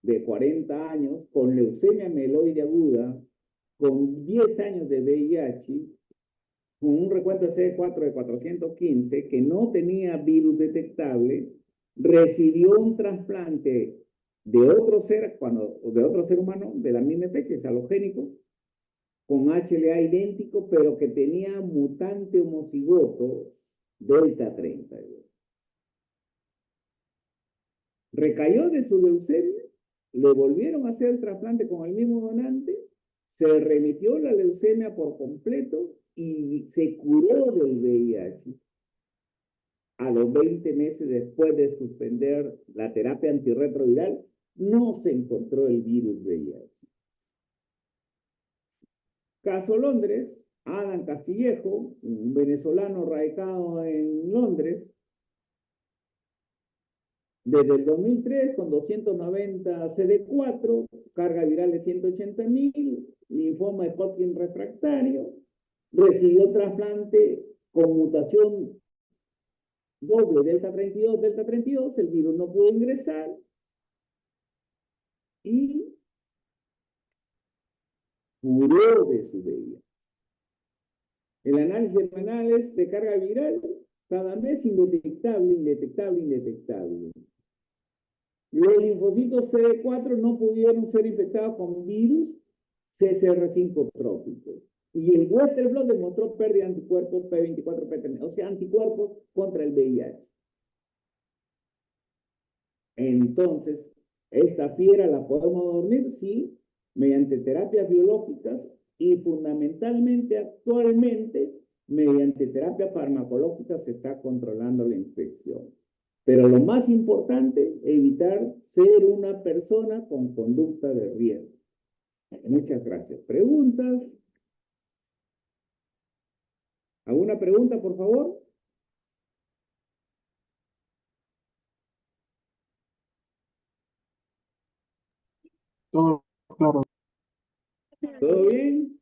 de 40 años, con leucemia mieloide aguda, con 10 años de VIH, con un recuento de CD4 de 415, que no tenía virus detectable, recibió un trasplante de otro ser, de otro ser humano, de la misma especie, es halogénico, con HLA idéntico, pero que tenía mutante homocigoto delta 32. Recayó de su leucemia, le volvieron a hacer el trasplante con el mismo donante, se remitió la leucemia por completo y se curó del VIH. A los 20 meses después de suspender la terapia antirretroviral, no se encontró el virus VIH. Caso Londres, Adam Castillejo, un venezolano radicado en Londres, desde el 2003 con 290 CD4, carga viral de 180.000, linfoma de Hodgkin refractario, recibió trasplante con mutación doble delta 32, el virus no pudo ingresar y curó de su VIH. El análisis semanales de carga viral, cada mes indetectable. Los linfocitos CD4 no pudieron ser infectados con virus CCR5 trópico. Y el Western blot demostró pérdida de anticuerpos P24, P3, o sea, anticuerpos contra el VIH. Entonces, esta fiera la podemos dormir, sí, mediante terapias biológicas y fundamentalmente actualmente mediante terapia farmacológica se está controlando la infección. Pero lo más importante, evitar ser una persona con conducta de riesgo. Muchas gracias. ¿Preguntas? ¿Alguna pregunta, por favor? Todo claro. ¿Todo bien?